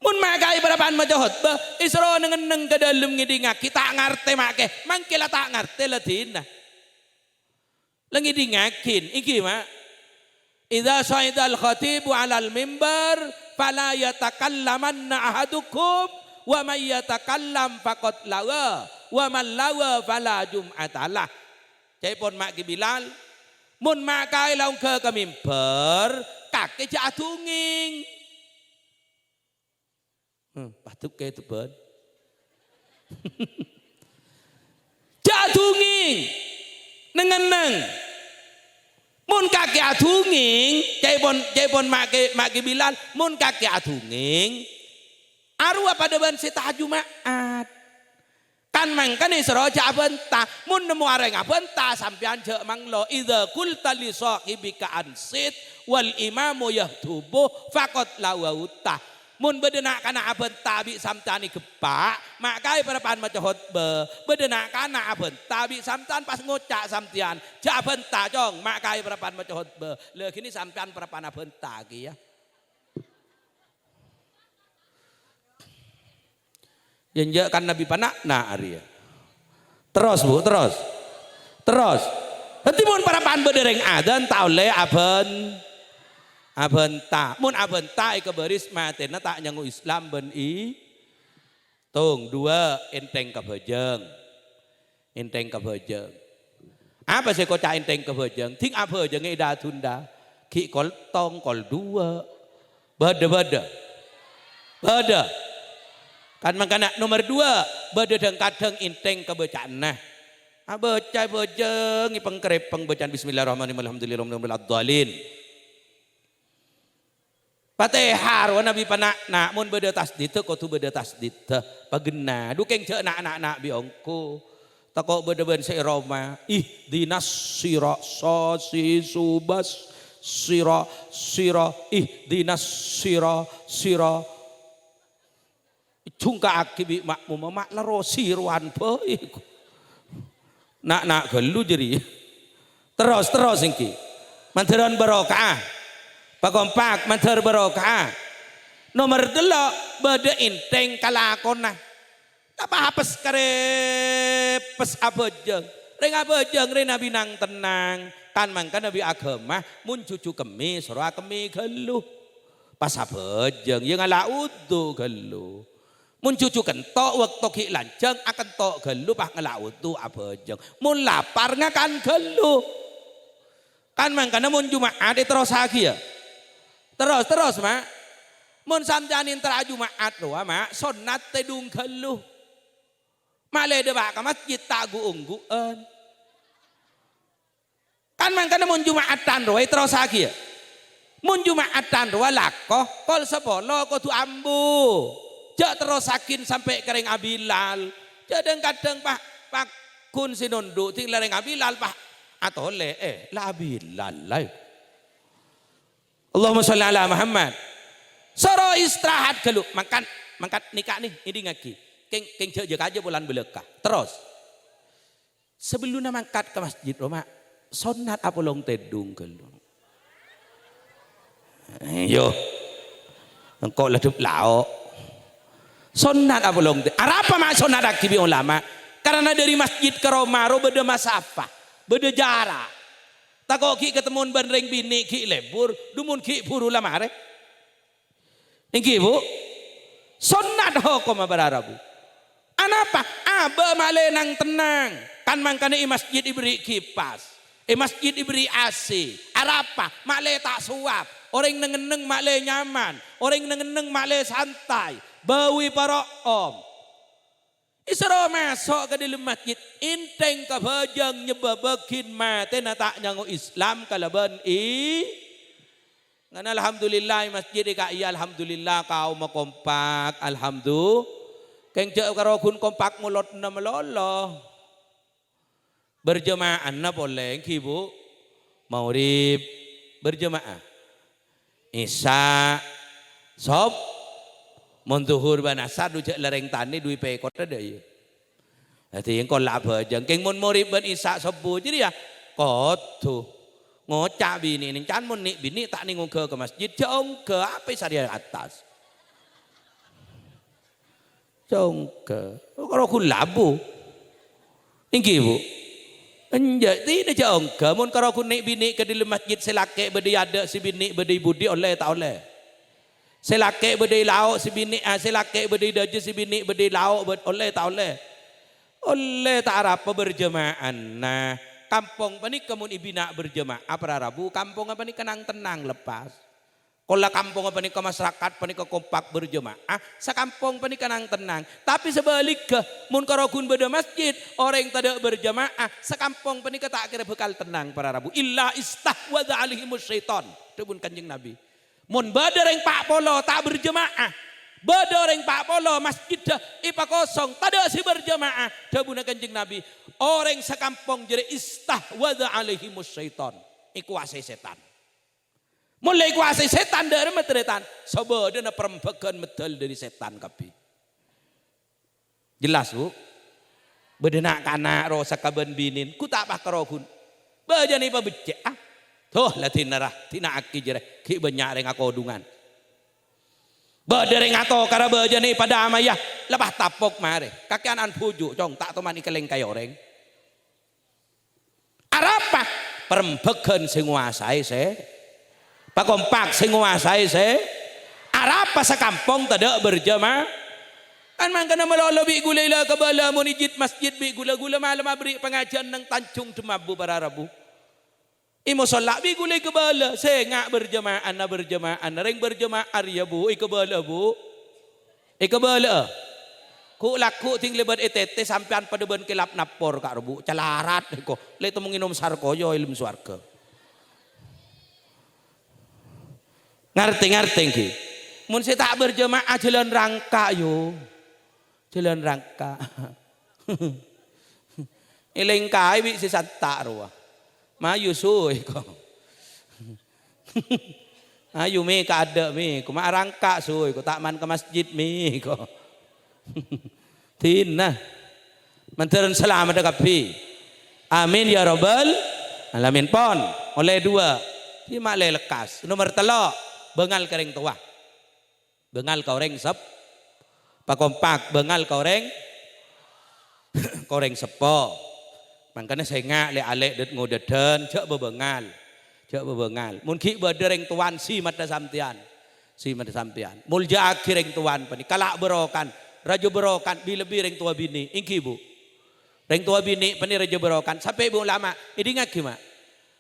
Mun makai para pan macam khutbah isro neng ke dalam ngidinga kita ngarte make. Mangkila tak ngarte ladina. Langidingakin iki mak. Idza sa'ida al-khatibu 'alal mimbar fala yatakallamanna ahadukum wa may yatakallam faqad lawa wa man lawa fala jum'atalah. Jaipun mak ki Bilal mun makai laung ke mimbar kake jatunging. Patuk ke itu ben. Jatunging nengeneng. Mun kaki atunging, jaipun maki Bilal, mun kaki atunging, arwah pada ban sita Jumaat. Kan mangkan isro ja bentah, mun nemu areng bentah sampean cek manglo idza qulta li sahibika ansit wal imamu yahtubu faqad lawauta. Mun bedenak kana abentah bi samtani gepak, makai parapan maca khutbah. Bedenak kana abentah bi samtan pas ngocak samtian, ja bentah jong makai parapan maca khutbah. Leuh kini sampean parapan abentah ki ya. Yenjek kan Nabi panakna Arya. Terus Bu, terus. Henti mun parapan bedereng adzan taule abenta mun abenta ke baris matena tak nyangu Islam ben i tung dua enteng kabejeng apa sih kocak enteng kabejeng ting apa jeng ida tunda ki kol tong kol dua bada kan makanya nomor dua bada dan kadang enteng kabecaan nah abeca bejeng ipeng kerepeng bacaan bismillahirrahmanirrahim alhamdulillahirrahmanirrahim Fatihah wa nabi panakna mun beda tasdid teu kudu beda tasdid teh pagena dukeng ceuk anak-anak biongko tako beda ben seiroma ihdinas sira sosi subas sira ihdinas sira cungka akibi makmum mak lero siruan bae nak gelu jadi terus iki manteran barokah Pakompak mantar barokah. Nomor delok bade inteng kalakona. Tapa hapes karepes abejeng. Ring abejeng ring nabi nang tenang. Kan mangka nabi agama mun cucu kemi sora kemi geluh. Pas abejeng yang ala udu geluh. Mun cucu kentok waktu ki lanceng akan tok geluh pas ngala udu abejeng. Mun lapar ngakan geluh. Kan mangka mun Jumaat terus lagi ya. Terus mak. Mun sampean intra Jumaat doa mak sunat tedung geluh. Male deba ka masjid tagu ungguan. Kan mangkana mun Jumaatan doa terus lagi ya. Mun Jumaatan doa lakoh kol sepolo kudu ambu. Jak terus sakin sampai kering abilal. Kadang-kadang pak kun sinundu ting lereng abilal pak atau le la abilal lah. Allahumma sholli ala Muhammad. Soro istirahat gelu makan nikah nih ini ngaki. Keng jek aja bulan belekah. Terus sebelum mangkat ke masjid Roma sunat apa long tedung gelu. Yo. Engkau ledup lao. Sunat apa long tedung. Apa mak sunat akibi ulama? Karena dari masjid ke Roma beda masafah, beda jarak. Tak kok ki ketemuan bandreng bini ki lebur, dumun ki buru lamare. Niki bu, sunat hukum berarabu. Anapa? Aba male nang tenang. Kan mangkane masjid diberi kipas. Masjid diberi AC. Arapa? Male tak suap. Orang nengeneng male nyaman. Orang nengeneng male santai. Bawi para om. Isra masuk ke dalam masjid. Inteng kabajang nyebabakin mate na tak nyango Islam kalaban Ngana alhamdulillah masjid kaya alhamdulillah kau makompak alhamdulillah. Keng cek karo kun kompak mulot na melolo. Berjemaah na boleh kibu. Maurib berjemaah. Isya sob montuhur banasar du cek lereng tani dui pekot ada ya. Nanti yang kau laba jeng keng mon maurib ban isya sobu jadi ya kot tu ngocak bini ning can mon nik bini tak ningung ke masjid jong ke apa sari atas. Jong ke kalau kun labu tinggi bu. Jadi dia jong ke mon kalau kun nik bini ke dalam masjid selake bedi ada si bini bedi budi oleh tak oleh. Selake bedi lauk si bini selake bedi daje si bini bedi lauk oleh tak oleh. Oleh tak apa berjemaah. Nah, kampung panik kemun ibina berjemaah. Apa Rabu? Kampung apa ni kenang tenang lepas. Kalau kampung apa ni ke masyarakat panik ke kompak berjemaah. Sekampung panik kenang tenang. Tapi sebaliknya, mun karokun beda masjid orang tidak berjemaah. Sekampung panik tak kira bekal tenang para Rabu. Illa istahwadha alihimus syaitan. Itu pun kanjeng Nabi. Mun beda orang pak polo tak berjemaah. Bada orang pak polo masjid dah ipa kosong tada si berjamaah dabuna kanjeng Nabi orang sekampung jadi istahwadha alaihimus syaitan ikuasai setan mulai kuasai setan dari metretan sabada na perembakan medal dari setan kapi jelas bu bedenak kana ro sakaban binin ku tak pak karohun baja ni pa becek tuh latin narah tina aki jere ki banyak reng akodungan Badereng atau karena bajani pada amayah lepas tapok mare kakian an pujuk cong tak teman ikeleng kayak orang arapa perembekan sing nguasai se pakompak sing nguasai se arapa sekampung tidak berjamaah kan mangkana melolo bi gula kebala munijit masjid bi gula malam abri pengajian nang Tanjung Demabu para Rabu Imo sholat bi gulai kebala sengak berjemaah reng berjemaah arya bu ikebala bu ikebala ku laku ting lebat etete sampean pada ben kelap napor kak bu calarat ko le temu nginom sarkoyo ilmu swarga ngerti ki mun si tak berjemaah jalan rangka yo jalan rangka ileng kai bi si santak ruah Mayu suy ko. Ayu mi ka ada mi, ko maarangka suy ko tak man ke masjid mi ko. Tina. Mantaran selamat kapi. Amin ya rabbal alamin pon. Oleh dua. Di mak lekas. Nomor telo bengal kering tua. Bengal kau reng sep. Pakompak bengal kau reng sepo. Makanya saya ngak le alek det ngodadan cek bebengal mun ki badereng tuan si mata sampian mulja akhir reng tuan pani kalak berokan raja berokan bi lebih reng tua bini ingki bu reng tua bini pani raja berokan sampai bi ulama ini ngaki mak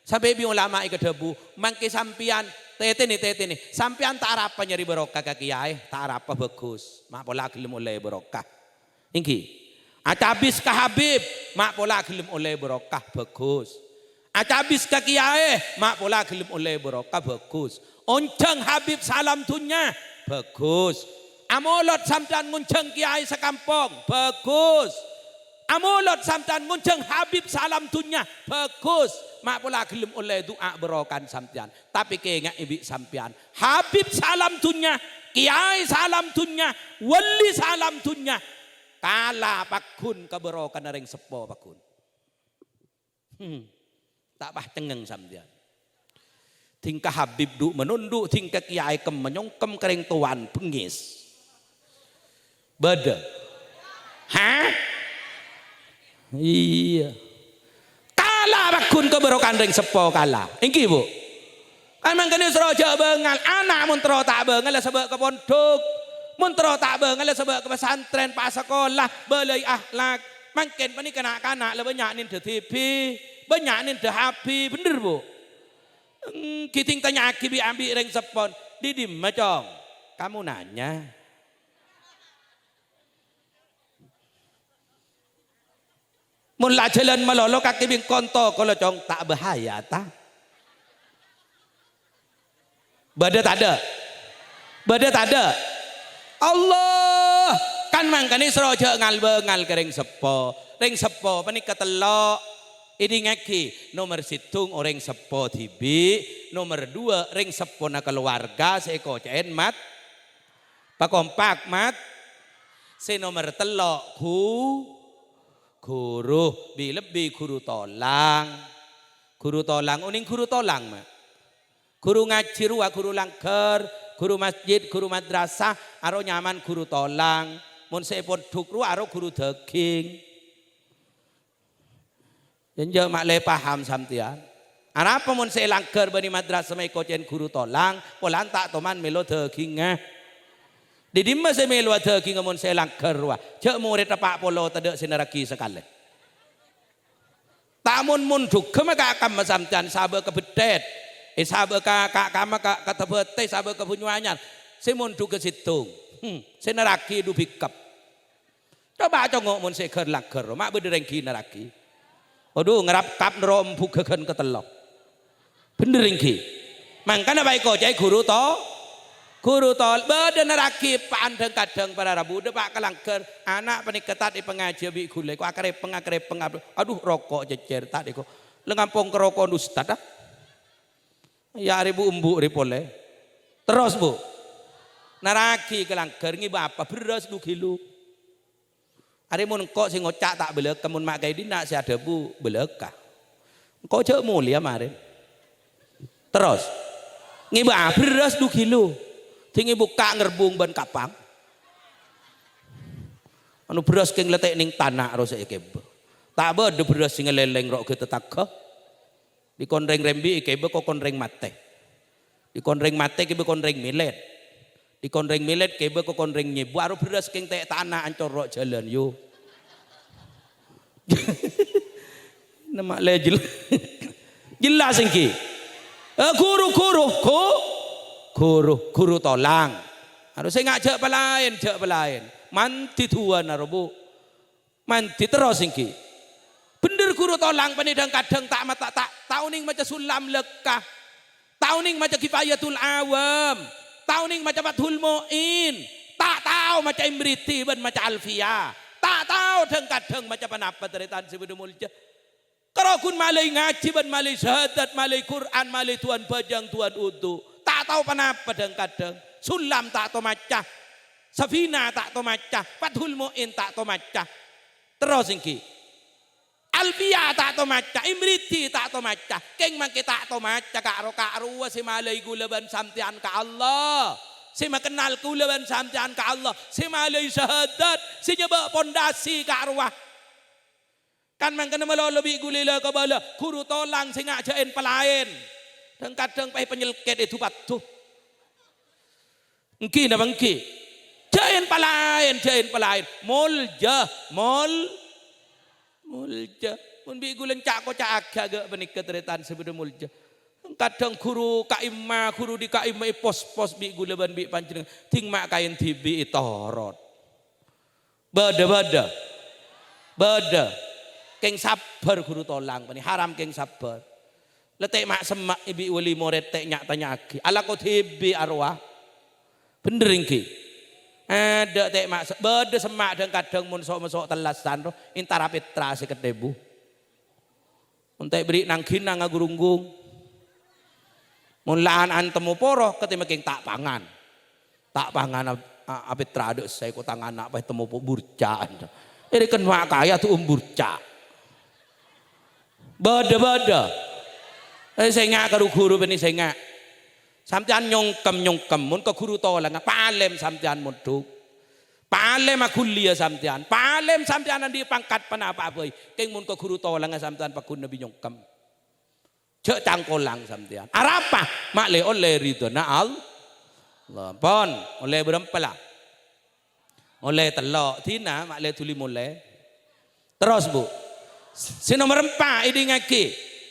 sampai bi ulama ikat debu mangke sampian tete nih sampian tak arapa nyari berokah kaki kiai tak arapa bagus mak pola gelem oleh berokah ingki Acabis ka Habib, mak pola gelem oleh berokah bagus. Acabis ka Kiai, mak pola gelem oleh berokah bagus. Onceng Habib salam dunya, bagus. Amolot sampean ngunceng Kiai sekampung, bagus. Amolot sampean ngunceng Habib salam dunya, bagus. Mak pola gelem oleh doa berokan sampean. Tapi kengak ibi sampean. Habib salam dunya, Kiai salam dunya, wali salam dunya. Kala pakun keberokan reng sepo pakun. Tak pah cengeng sampean. Tingkah Habib du menunduk tingkah Kiai kem menyongkem kering tuan pengis. Beda. Hah? Iya. Kala pakun keberokan reng sepo kala. Ingki bu. Kan mangkene seroja bengal anak mun tero tak bengal sebab ke pondok. Muntro tak bengal sebab ke pesantren pak sekolah belai akhlak. Makin pani kanak-kanak lah banyak nin de TV, banyak nin de HP, bener bu. Kiting tanya aki bi ambil ring sepon, didim macam. Kamu nanya. Mula jalan melolo kaki bing konto kalau cong tak bahaya tak. Badat ada. Badat ada. Allah kan mangkani seroja ngal bengal ke ring sepo panik ketelok ini ngaki nomor situng orang sepo tibi nomor 2 ring sepo na keluarga seeko cain mat pakompak mat se nomor telok guru bi lebih guru tolang uning guru tolang mah guru ngaji ruwa guru langker guru masjid guru madrasah aro nyaman guru tolang mun sepon dukru aro guru daging jenjang mak le paham samtian apa mun se langker bani madrasah mai kocen guru tolang polan tak toman melo daging di dimma se melo daging mun se langker wa cek murid pak polo tedek sineraki sekali tamun mun dugem ka akam samtian sabe kebedet sabe ka kama ka tebete sabe ke bunyanyar se mun du ke situng se neraki du bikap coba congok mun se ker langker mak bederengki neraki aduh ngerap kap nerom bugegen ketelok bener engki mangkana baik ko cai guru tol bede neraki pandeng kadang para rabu de pak kelangker anak peniketat di pengaji bi gule ko akrepeng aduh rokok jejer tak deko lengampong kerokok ustad ah ya ribu umbu ripole terus bu neraki kelangker ngi apa beras 2 kilo hari mun kok sing ngocak tak belek kemun mak kayak dina si ada bu belekah kok cek mulia marin terus ngi beras 2 kilo tinggi buka ngerbung ban kapang anu beras keng letek ning tanah ro sik kebe tak bede beras sing leleng rok ke tetangga di konreng rembi kebe kok konreng mate di konreng mate kebe konreng milet di konreng milet kebe kok konreng nyebu aro beras keng tek tanah ancor rok jalan yo nama lejil jelas engki guru tolang harus saya ngajak pelayan manti tuan narobu manti terus ingki bener guru tolang penidang kadang tak mata tak tauning macam sulam lekah tauning macam kifayatul awam tauning macam fathul muin tak tahu macam imriti ban macam alfia tak tahu kadang macam penapa teritan sebelum mulja kalau kun malai ngaji ban malai syahadat malai Quran malai tuan bajang tuan udu tak tahu kenapa kadang sulam tak tahu macah safina tak tahu macah fathul muin tak tahu macah terus ingki alfia tak tahu macah imriti tak tahu macah keng mangke tak tahu macah karo si malai gulaban samtian ka Allah si makenal gulaban samtian ka Allah si malai syahadat si nyebak pondasi ka arwah kan mangkana melolobi gulila ka bala guru tolang sing ngajain pelayan dan kadang pai penyelket itu patuh engki na bangki jain pelayan mulja mun bi gulen cak ko cak agak benik keteritan sebelum mulja kadang guru kaimah guru di kaimah pos bi guleban bi panjenengan ting mak kain tibi itorot bada keng sabar guru tolang pani haram keng sabar letek mak semak ibi wali murid tek nyak tanya aki ala ko tibi arwah bener ingki ada tek mak beda semak dan kadang mun sok telasan roh intara petra sekedebu untek beri nang kinang ngagurunggung mun laan antemu poroh ketima keng tak pangan apetra ada saya ko tangan nak pa temu burca iri kan mak kaya tu burca beda saya ngak karo guru beni saya ngak sampean nyongkem mun ke guru tolang palem sampean muduk palem kuliah sampean palem sampean di pangkat panapa boy keng mun ke guru tolang sampean pakun nabi nyongkem cek cangkolang sampean arapa mak le oleh ridho na Allah pon oleh berempela Oleh telok tina mak le tuli mulai. Terus bu. Si nomor 4 ini ngaki.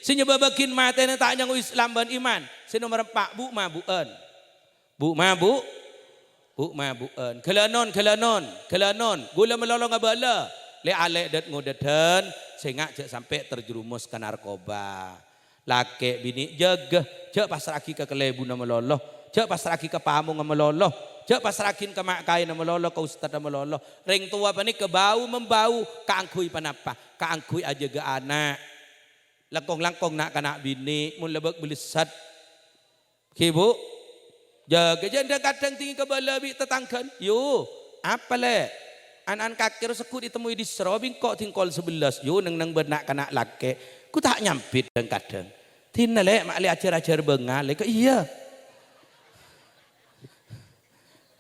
Si nyebabakin mata yang tak nyangu Islam dan iman. Si nomor 4 bu mabuan. Bu mabu. Bu mabuan. Kelanon. Gula melolong abala. Le alek dat ngodadan. Sehingga cek sampai terjerumus ke narkoba. Laki bini jaga. Cek pasraki ke kelebu nama meloloh. Cek pasraki ke pamung nama meloloh. Cek pasrakin ke mak kain nama meloloh. Ke ustad nama meloloh. Ring tua apa ni kebau membau. Kaangkui panapa. Kaangkui aja ke anak. Langkong nak kanak bini. Mun lebek belisat. Kibu. Jaga janda kadang tinggi kebala bi tetangkan. Yo. Apa le? Anak kakir sekut ditemui di serobing kok tingkol 11. Yo neng benak kanak laki. Ku tak nyampit dan kadang. Tina le mak le ajar-ajar bengal. Le ke iya.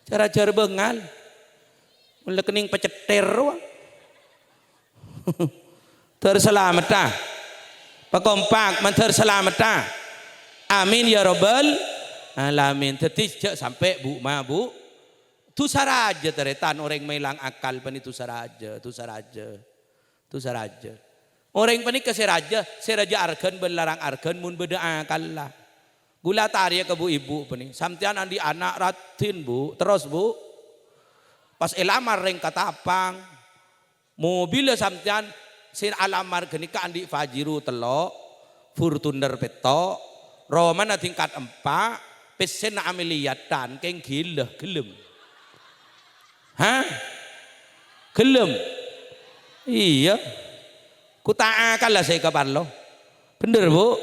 Ajar-ajar bengal. Mula kening peceter. Terselamat dah. Pakompak menter selamat dah. Amin ya rabbal alamin. Tetis sampai bu ma bu. Tu saraja teretan orang melang akal pani tu saraja. Orang pani ke seraja arkan belarang arkan mun beda akal lah. Gula taria ke bu ibu pani. Samtian andi anak ratin bu. Terus bu. Pas elamar reng katapang. Mobil samtian sin alamar kenika andi fajiru telok. Furtuner petok. Roman tingkat 4. Pesen ameliatan keng gila gelem. Hah? Gelem. Iya. Ku tak akal lah saya kapan lo. Bener bu.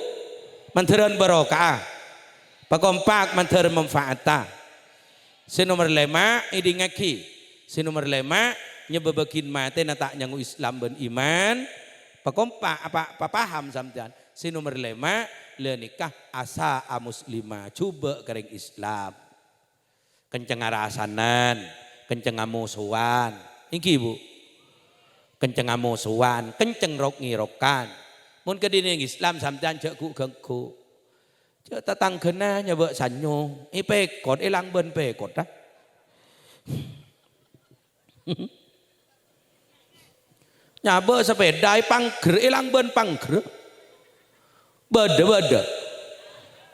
Manteran barokah. Pakompak manter manfaatah. Si nomor 5 ini ngaki. Si nomor 5 nyebebekin mate na tak nyangu Islam dan iman. Pakompak apa paham sampean. Si nomor 5 le nikah asa muslimah. Coba kering Islam. Kenceng arasanan, kenceng amusuan. Iki bu. Kenceng amusuan, kenceng rok ngirokan. Mun kedini Islam sampean cek ku gengku. Cek tatang kena nyebek sanyo. Pekot ilang ben pekot dah. Nyabek sepeda pangger ilang ben pangger. Bada.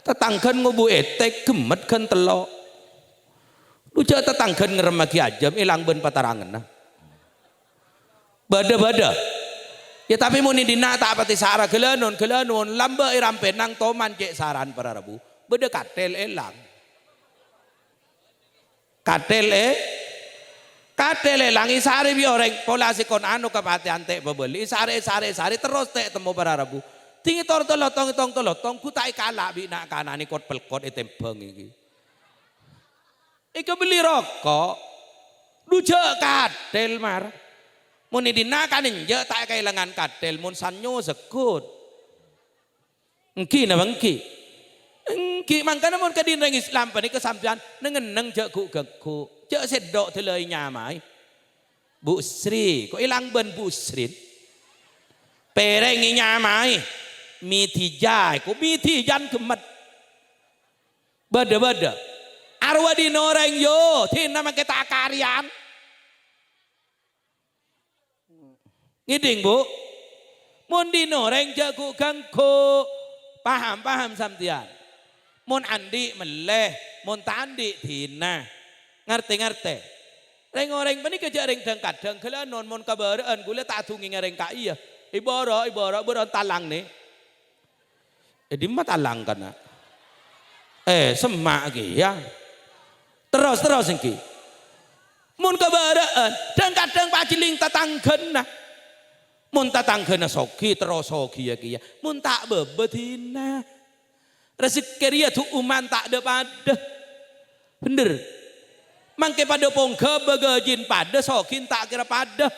Tetangkan ngubu etek gemet kan telok. Lu cek tetangkan ngeremaki ajam ilang ben patarangan nah. Bada. Ya tapi muni dina tak pati sara gelanon lamba irampe nang toman cek saran para rabu. Beda katel elang. Katel elang isari bi orang polasi kon anu kapati antek bebeli isari terus tek temu para rabu. Tinggi tolotong ku tak kalah bi nak kanani kot pelkot tembeng iki. Ika beli rokok. Duja katel mar. Mun dina kanin je tak kailangan katel mun sanyo sekut. Engki na bangki. Engki mangkana mun kadin Islam pani kesampian nengeneng je ku geku. Je sedok telei nyamai. Bu Sri, kok ilang ben Bu Sri? Perengi nyamai. Miti jai, kok miti jan gemet. Bada. Arwah di noreng yo, tina make tak karian. Ngiding bu, mun di noreng jago gangku, paham samtian. Mun andi meleh, mun tandi tina, ngerti. Reng bani kerja reng kadang kelanon mun kabaraan gula tak tungi ngereng kaya. Ibara beron talang nih. Di mata talang kana. Semak lagi ya. Terus engki. Mun kabaraan dan kadang paciling tatangken nah. Mun tatangkena soki terus soki ya kia. Mun tak bebetina. Rezeki tu uman tak ada pada. Bener. Mangke pada pongke begajin pada sokin tak kira pada.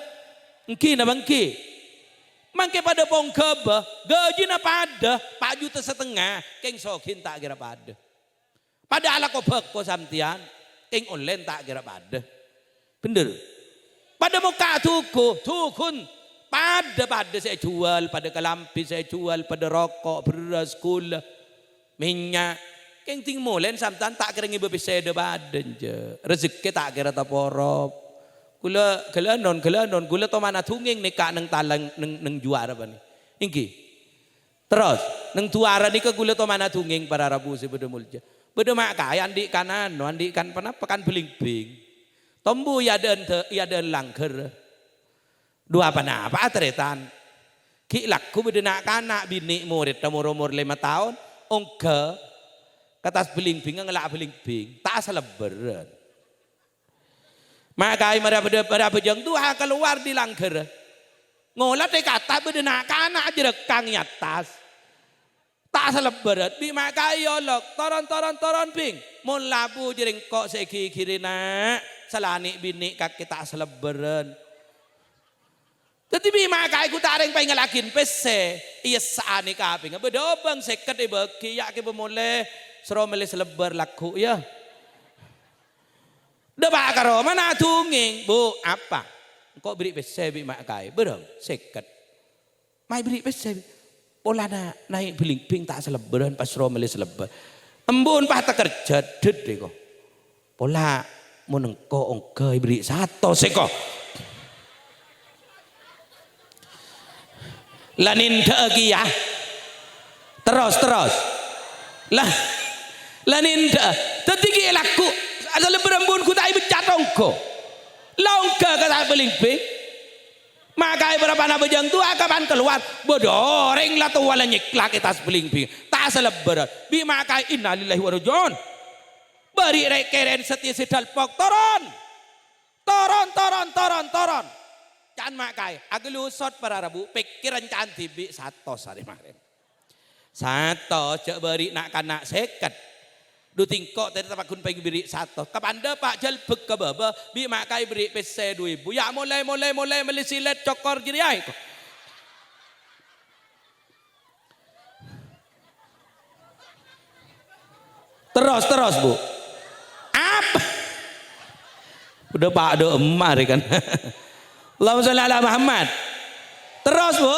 Engki na bangki. Mangke pada pongke begajin pada 4 juta setengah. Keng sokin tak kira pada. Pada ala kobek ko samtian. Keng online tak kira pada. Bener. Pada muka tukun. Pada saya jual, pada kelampi saya jual, pada rokok, beras, gula, minyak. Keng ting molen samtan tak kira ngibe bisa ada badan je. Rezeki tak kira taporop. Gula gelanon gula to mana tunging nika nang talang nang juara bani. Ingki. Terus nang juara nika gula to mana tunging para rabu si beda mulja. Beda mak kay andi kanan andi kan pekan beling-beling. Tombu ya den langker. Dua apa teretan. Ki lakku beda nak kanak bini murid umur 5 tahun. Ongke katas beling-beling ngelak beling-beling. Tak seleberan. Maka mereka bejeng tuh keluar di langker. Ngolat kata bedenak kanak aja rekang atas. Tak seleberat. Bi maka yolok toron ping. Mun labu jering kok seki kirina salani bini kaki tak seleberan. Tetapi maka aku taring pengen ngelakin pese. Iya saani kaping. Bedobang seket ibeki ya ke bemole seromele selebar laku ya. Debak karo mana tunging bu apa? Kok beri pese bi mak kai berang seket. Mai beri pese. Pola naik beling-beling tak selebaran pas romele selebar. Embun pah tak kerja dede kok. Pola menengko ongke beri satu seko. Lanin degi ya. Terus. Lanin de. Tetigi laku. Ada leberembun ku tak becat ongko. Longke kata beling-beling. Maka berapa na bejang tu kapan keluar bodoreng lah tu wala nyiklak tas beling-beling. Tak seleberan. Bi maka innalillahi wa rajiun. Beri rekeren setia sidal pok toron. Can makai agelusot para rabu pikiran can tibi satu sari marin. Satu cek beri nak kanak seket. Du tingkok tadi tempat kun pengen beri satu. Kapan pak jelbek ke baba bi makai beri pese 2.000. Ya mulai melisilet cokor jadi ai. Terus bu. Apa? Udah pak ada emar kan. Allahumma sholli ala Muhammad. Terus bu.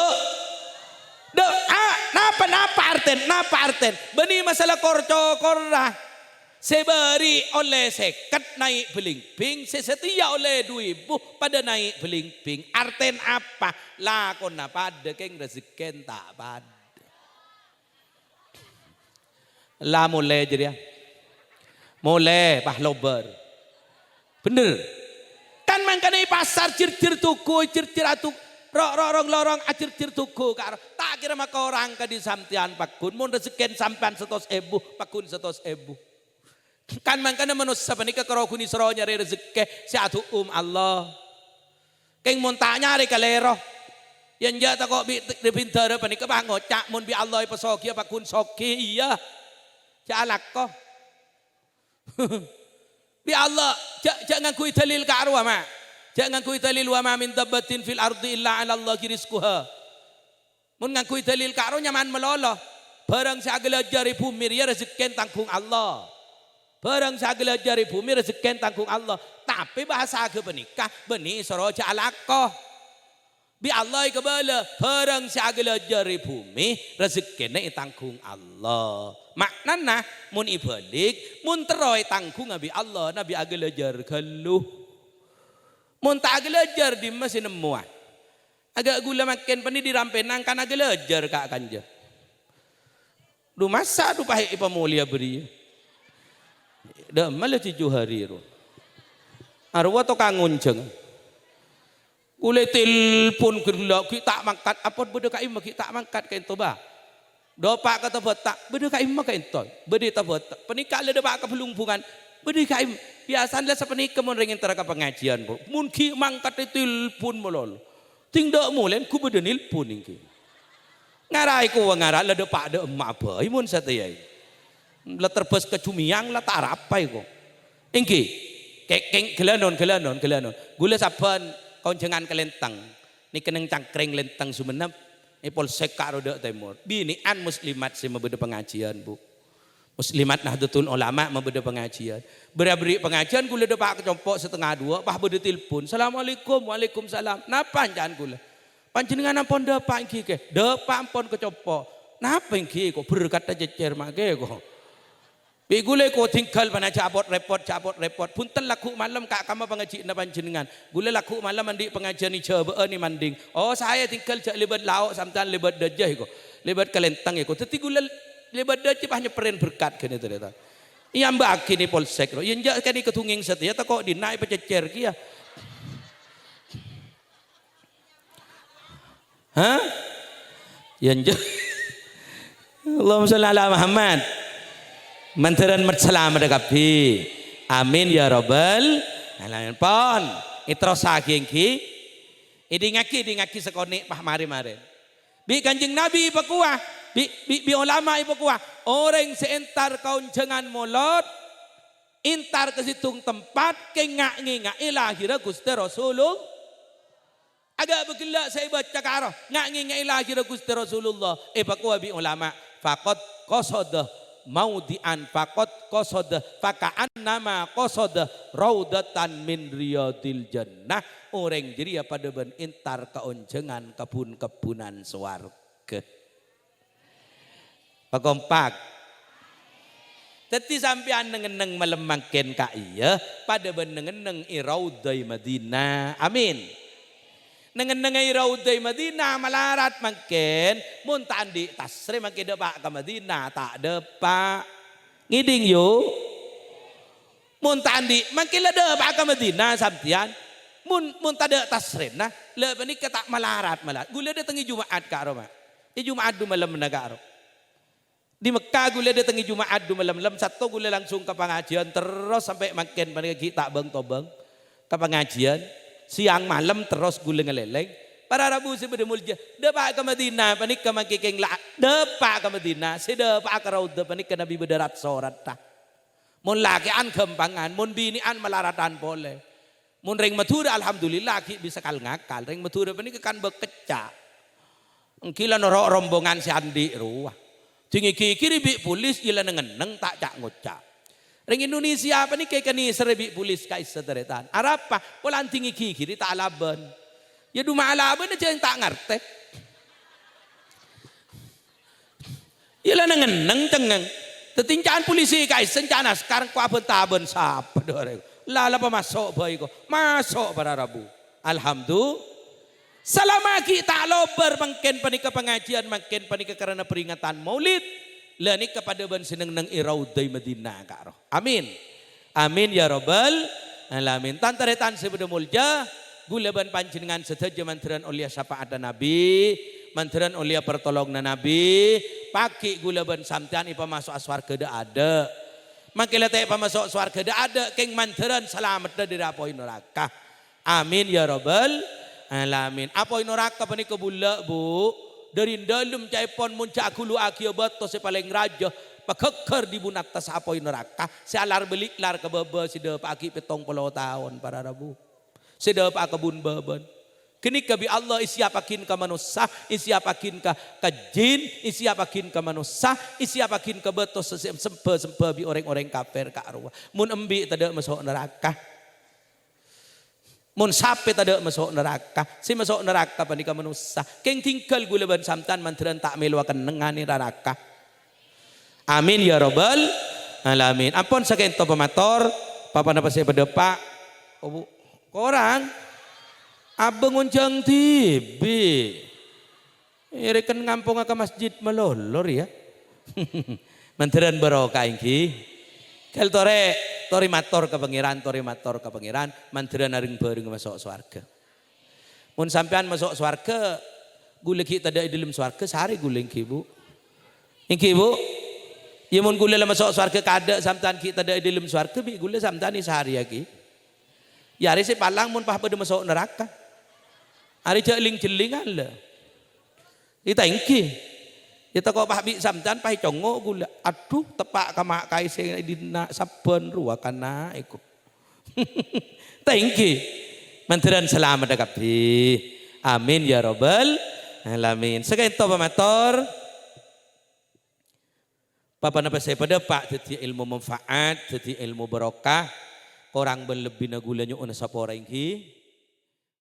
Napa arten? Beni masalah korcokor seberi oleh seket naik beling-beling, sesetia oleh 2.000 pada naik beling-beling. Arten apa? Lakon apa ada keng rezeki tak pada. Lah mulai jadi ya. Mulai pahlober. Bener. Kan mangkane pasar cir-cir tuku, cir-cir atu lorong acir-cir tuku karo tak kira maka orang ke di samtian pakun mun rezeki sampean 100.000 pakun 100.000. Kan mangkana manusia panika karo kuni sero nyari rezeki si atu Allah. Keng mun tak nyari kalero. Yen ja ta kok bi pinter panika bang ngocak mun bi Allah pasoki pakun soki iya. Jalak ko. Bi Allah jangan kui dalil karo ama. Jangan kui dalil wa ma min dabbatin fil ardi illa 'ala Allah rizquha. Mun ngakui dalil karo nyaman melolo. Barang sagala jari bumi ya rezeki tanggung Allah. Barang sagala jari bumi rezeki tanggung Allah. Tapi bahasa ke benikah beni soroja alakoh. Bi Allah kebala barang sagala jari bumi rezeki tanggung Allah. Maknana mun ibalik mun teroy tanggung abi Allah nabi agala jar keluh. Mun tak gelajar di mesin nemuan. Agak gula makin pani dirampenang kan agak gelajar kak kanja. Du masa du pahit pemulia beri. Dah malah 7 hari ro. Arwah to kangunceng. Ule telpon kerla kita mangkat apa beda ka imah kita mangkat ka ento ba. Dopak kata betak beda ka imah ka ento. Beda ta betak. Penikah le dopak ka pelumpungan. Beda ka imah. Biasanya sepenikah mun ringin teraka pengajian bro. Mun ki mangkat telpon molol. Tingdak mulen ku beda nilpun ingki. Ngarai ku ngarai la dopak de emak bae mun satayai. La terbes kecumiang la tarapai ko. Ingki. Keng gelanon. Gula saban konjengan kelentang. Ni keneng cangkreng lentang Sumenep. Ni polsek karo de timur. Binian muslimat si mebeda pengajian bu. Muslimat Nahdlatul Ulama membeda pengajian. Beri pengajian gula de pak kecompok 1:30 pah beda telepon. Assalamualaikum, waalaikumsalam. Napa jangan gula. Panjenengan ampun depak iki ke. Depak ampun kecompok. Napa iki kok berkata jecer make kok. Bi gule ko tingkal pana cabot repot punten laku malam kak kama pengaji na panjenengan gule laku malam mandi pengajian ni coba ni manding oh saya tingkal cak lebat lauk samtan lebat dajah ko lebat kalentang ko teti gule lebat dajah hanya peren berkat kene tu ta iya mbak kini polsek ro yen jak kani ketunging setia ta kok dinaik pececer ki ya ha yen jak Allahumma shalli ala Muhammad Mantaran mersalam dekapi. Amin ya rabbal alamin. Pon itro saking ki. Idi ngaki sekonik pah mari. Bi Kanjeng Nabi ipakuah. Bi ulama ipakuah. Orang seentar kaun jangan molot. Intar ke situng tempat ke ngak-ngak ilahira Gusti Rasulullah. Agak begila saya baca karo ngak-ngak ilahira Gusti Rasulullah. Ipakuah bi ulama. Faqad qasada maudian fakot kosoda fakaan nama kosoda raudatan min riyadil jannah orang jeria pada ben intar keonjengan kebun-kebunan swarga pakompak teti sampean nengeneng melemangken ka iya pada ben nengeneng iraudai Madinah amin nengen raudai Madinah malarat mangken mun tandi tasre mangke depak ke Madinah tak depak ngiding yo mun tandi mangke le depak ke Madinah sampean mun tada tasre nah le bani tak malarat gule de tengi Jumaat ka ro mak di Jumaat du malam naga ro di Mekah gule de tengi Jumaat du malam satu gule langsung ke pengajian terus sampai mangken bani tak beng tobeng ke pengajian siang malam terus gule ngeleleng para Rabu sebeda mulja depak ke Madinah panik ke makikeng la depak ke Madinah sedepak ke Raudhah panik ke Nabi bederat sorat ta mun lakian gempangan mun binian melaratan boleh mun ring matura alhamdulillah ki bisa kal ngakal ring matura panik kan bekecak engkila noro rombongan si andi ruah tinggi kiri bi pulis ila nengeneng tak cak ngocak Ring Indonesia apa nih kayak kani serebi pulis kais sederetan. Arapa polan tinggi kiri tak alaban. Ya duma alaban aja yang tak ngerti. Ila neng cengeng. Tetinjaan polisi kais sencana sekarang ku aben taben sapa dore. Lala pa masuk bayi ko. Masuk para Rabu. Alhamdulillah. Selama kita lober mungkin panika pengajian mungkin panika karena peringatan Maulid. Lanik kepada ban seneng nang iraudai Madinah karo. Amin. Amin ya rabbal alamin. Tantaretan sebeda mulja gula ban panjenengan sedaja manteran oleh syafaat Nabi, manteran oleh pertolongan Nabi, paki gula ban samtian ipa masuk swarga da ada. Makila teh ipa masuk swarga da ada keng manteran selamat da dari apoi neraka. Amin ya rabbal alamin. Apoi neraka panika bulla Bu. Dari dalam caipon muncak kulu akibat to paling raja pakekar di bunatas apoi neraka si alar beliklar ke bebe si de paki petong puluh tahun para Rabu si de pak kebun beben kini kabi Allah isiapakin ke manusia isiapakin ke jin isiapakin ke manusia isiapakin ke beto sempe bi orang-orang kafir ka arwah mun embi tada masuk neraka mun sape tada masuk neraka si masuk neraka panika manusia keng tinggal gula ban samtan manteran tak meluakan nengani neraka amin ya rabbal alamin ampun sakento pamator papa napa saya pedepak oh, korang abeng unjang tibi irekan ngampung ke masjid melolor ya manteran barokah ingki kel tori mator ke pangeran manteran naring bareng masuk swarga mun sampean masuk swarga gule kita ada di dalam swarga sehari gule ingki Bu ya mun gule masuk swarga kada sampean kita ada di dalam swarga bi gule sampean sehari lagi ya hari si palang mun pah pada masuk neraka hari jeling-jelingan lah kita ingki kita kok pah bi sampean pah congo gula aduh tepak kamak kai sing dina saben ruwa kana iku thank you manteran selamat dekapi amin ya rabbal alamin sakento pamator papa napa saya pada pak jadi ilmu manfaat jadi ilmu barokah orang berlebih na gulanya una sapa orang ki